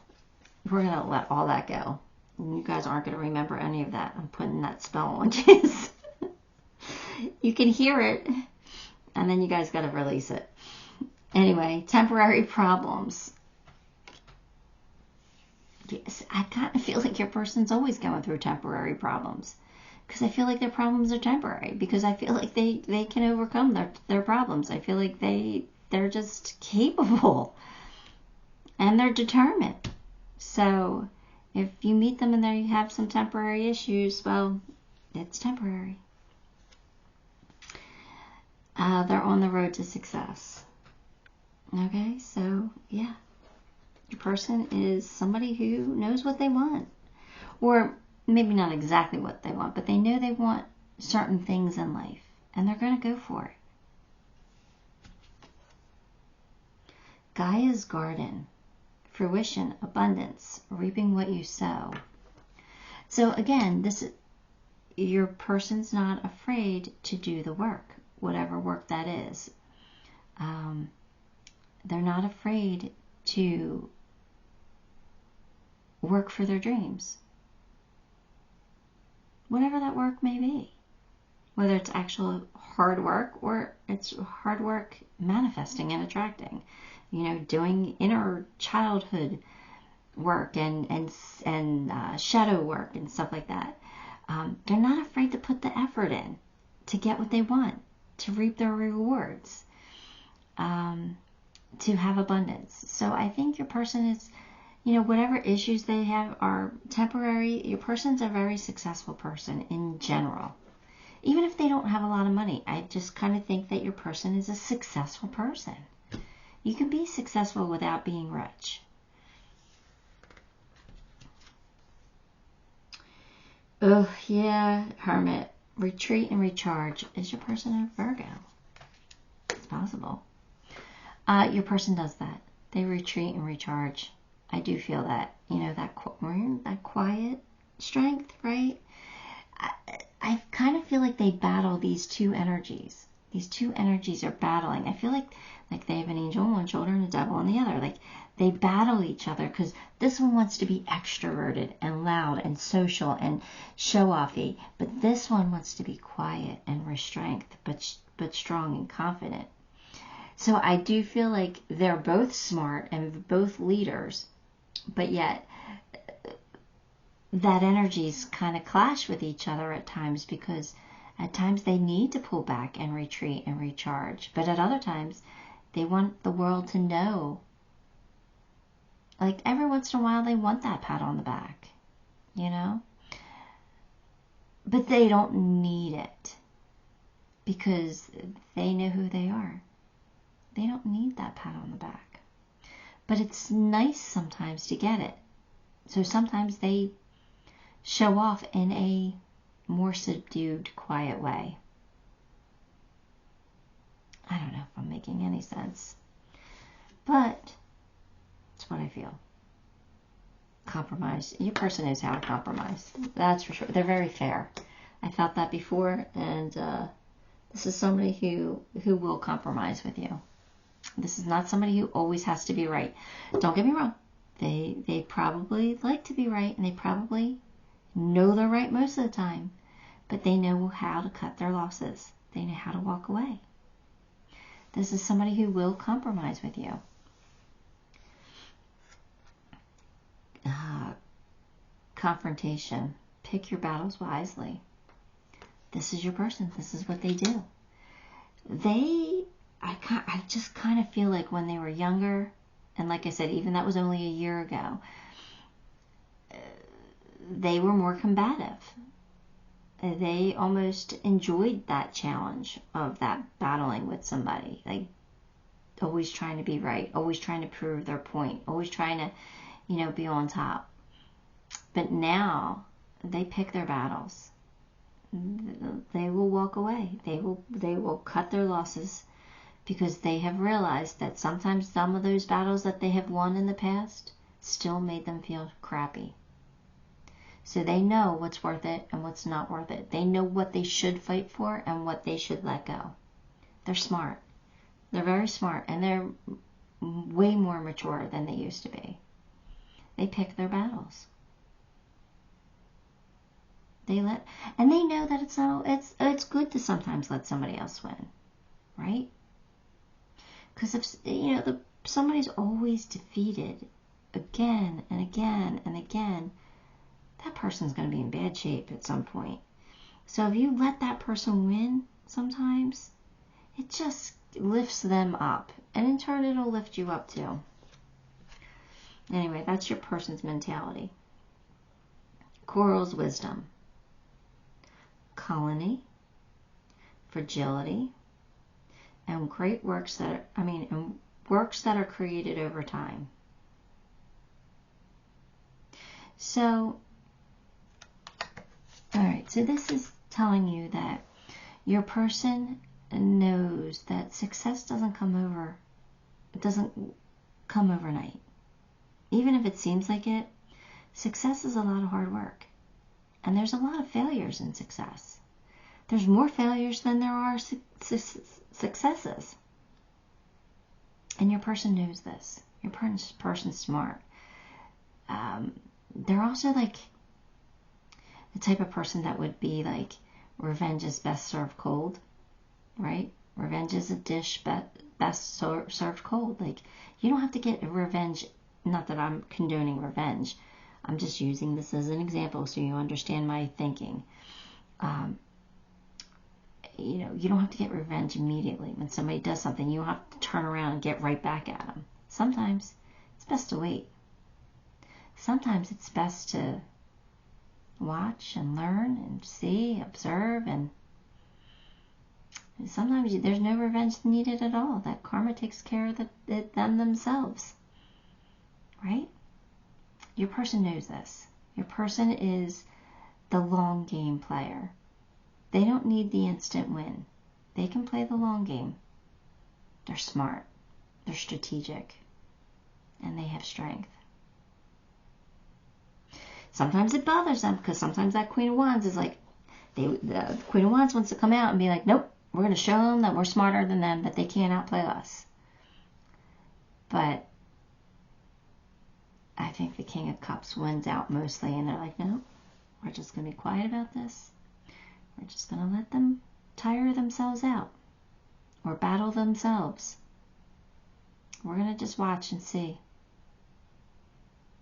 Speaker 1: We're gonna let all that go. You guys aren't gonna remember any of that. I'm putting that spell on you. You can hear it, and then you guys gotta release it. Anyway, temporary problems. Yes, I kind of feel like your person's always going through temporary problems, because I feel like their problems are temporary, because I feel like they can overcome their problems. I feel like they're just capable, and they're determined. So if you meet them and they have some temporary issues, well, it's temporary. They're on the road to success. Okay, so yeah. Your person is somebody who knows what they want. Or maybe not exactly what they want, but they know they want certain things in life, and they're going to go for it. Gaia's garden. Fruition, abundance, reaping what you sow. So again, your person's not afraid to do the work, whatever work that is. They're not afraid to work for their dreams, whatever that work may be, whether it's actual hard work or it's hard work manifesting and attracting, doing inner childhood work and shadow work and stuff like that. They're not afraid to put the effort in to get what they want, to reap their rewards, to have abundance. So I think your person is, whatever issues they have are temporary. Your person's a very successful person in general. Even if they don't have a lot of money, I just kind of think that your person is a successful person. You can be successful without being rich. Oh, yeah, Hermit. Retreat and recharge. Is your person a Virgo? It's possible. Your person does that. They retreat and recharge. I do feel that. That quiet strength, right? I kind of feel like they battle these two energies. These two energies are battling. I feel like they have an angel on one shoulder and a devil on the other. Like they battle each other because this one wants to be extroverted and loud and social and show-offy, but this one wants to be quiet and restrained, but strong and confident. So I do feel like they're both smart and both leaders, but yet that energies kind of clash with each other at times, because at times they need to pull back and retreat and recharge, but at other times they want the world to know. Like every once in a while they want that pat on the back, but they don't need it because they know who they are. They don't need that pat on the back, but it's nice sometimes to get it. So sometimes they show off in a more subdued, quiet way. I don't know if I'm making any sense, but it's what I feel. Compromise. Your person knows how to compromise. That's for sure. They're very fair. I felt that before, and this is somebody who will compromise with you. This is not somebody who always has to be right. Don't get me wrong. They probably like to be right, and they probably know they're right most of the time, but they know how to cut their losses. They know how to walk away. This is somebody who will compromise with you. Confrontation. Pick your battles wisely. This is your person. This is what they do. I just kind of feel like when they were younger, and like I said, even that was only a year ago, they were more combative. They almost enjoyed that challenge of that battling with somebody. Like always trying to be right, always trying to prove their point, always trying to, you know, be on top. But now they pick their battles. They will walk away. They will cut their losses, because they have realized that sometimes some of those battles that they have won in the past still made them feel crappy. So they know what's worth it and what's not worth it. They know what they should fight for and what they should let go. They're smart. They're very smart, and they're way more mature than they used to be. They pick their battles. And they know that it's good to sometimes let somebody else win, right? Because if, you know, somebody's always defeated again and again and again, that person's going to be in bad shape at some point. So if you let that person win, sometimes it just lifts them up, and in turn it'll lift you up too. Anyway, that's your person's mentality. Coral's wisdom: colony, fragility, and great works that are created over time. So, all right, so this is telling you that your person knows that success doesn't come overnight. Even if it seems like it, success is a lot of hard work. And there's a lot of failures in success. There's more failures than there are successes. And your person knows this. Your person's smart. They're also like the type of person that would be like, revenge is best served cold, right? Revenge is a dish best served cold. Like, you don't have to get revenge. Not that I'm condoning revenge. I'm just using this as an example so you understand my thinking. You know, you don't have to get revenge immediately. When somebody does something, you don't have to turn around and get right back at them. Sometimes it's best to wait. Sometimes it's best to watch and learn and see, observe, and sometimes there's no revenge needed at all. That karma takes care of them themselves. Right? Your person knows this. Your person is the long game player. They don't need the instant win. They can play the long game. They're smart. They're strategic. And they have strength. Sometimes it bothers them, because sometimes that Queen of Wands is like, the Queen of Wands wants to come out and be like, nope, we're going to show them that we're smarter than them, that they can't outplay us. But I think the King of Cups wins out mostly, and they're like, no, we're just going to be quiet about this. We're just going to let them tire themselves out or battle themselves. We're going to just watch and see.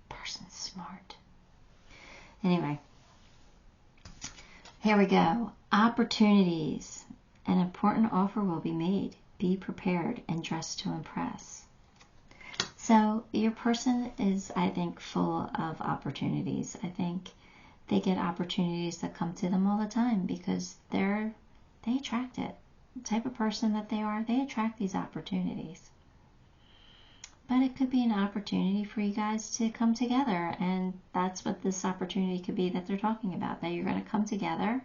Speaker 1: Person's smart. Anyway, here we go. Opportunities. An important offer will be made. Be prepared and dress to impress. So your person is, I think, full of opportunities. I think they get opportunities that come to them all the time because they attract it. The type of person that they are, they attract these opportunities. But it could be an opportunity for you guys to come together, and that's what this opportunity could be that they're talking about, that you're going to come together,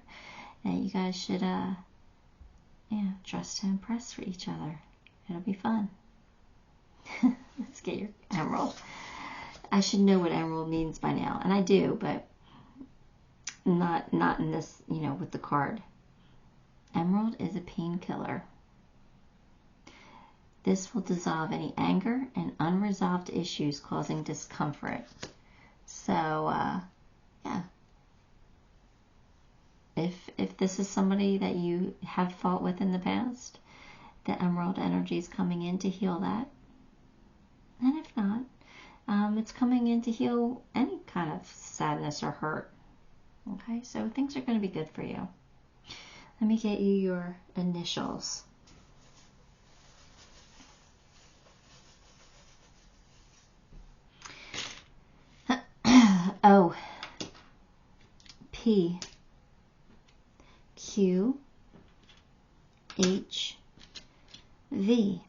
Speaker 1: and you guys should dress to impress for each other. It'll be fun. Let's get your emerald. I should know what emerald means by now, and I do, but not in this, with the card. Emerald is a painkiller. This will dissolve any anger and unresolved issues causing discomfort. So, yeah. If this is somebody that you have fought with in the past, the emerald energy is coming in to heal that. And if not, it's coming in to heal any kind of sadness or hurt. Okay, so things are going to be good for you. Let me get you your initials. O, P, Q, H, V.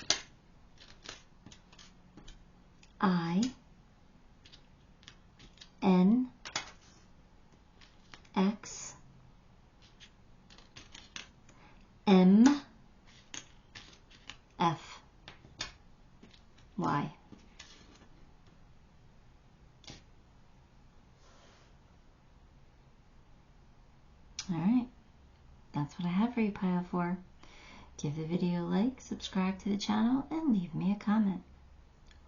Speaker 1: Alright, that's what I have for you, pile 4. Give the video a like, subscribe to the channel, and leave me a comment.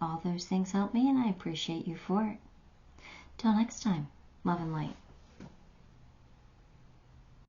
Speaker 1: All those things help me, and I appreciate you for it. Till next time, love and light.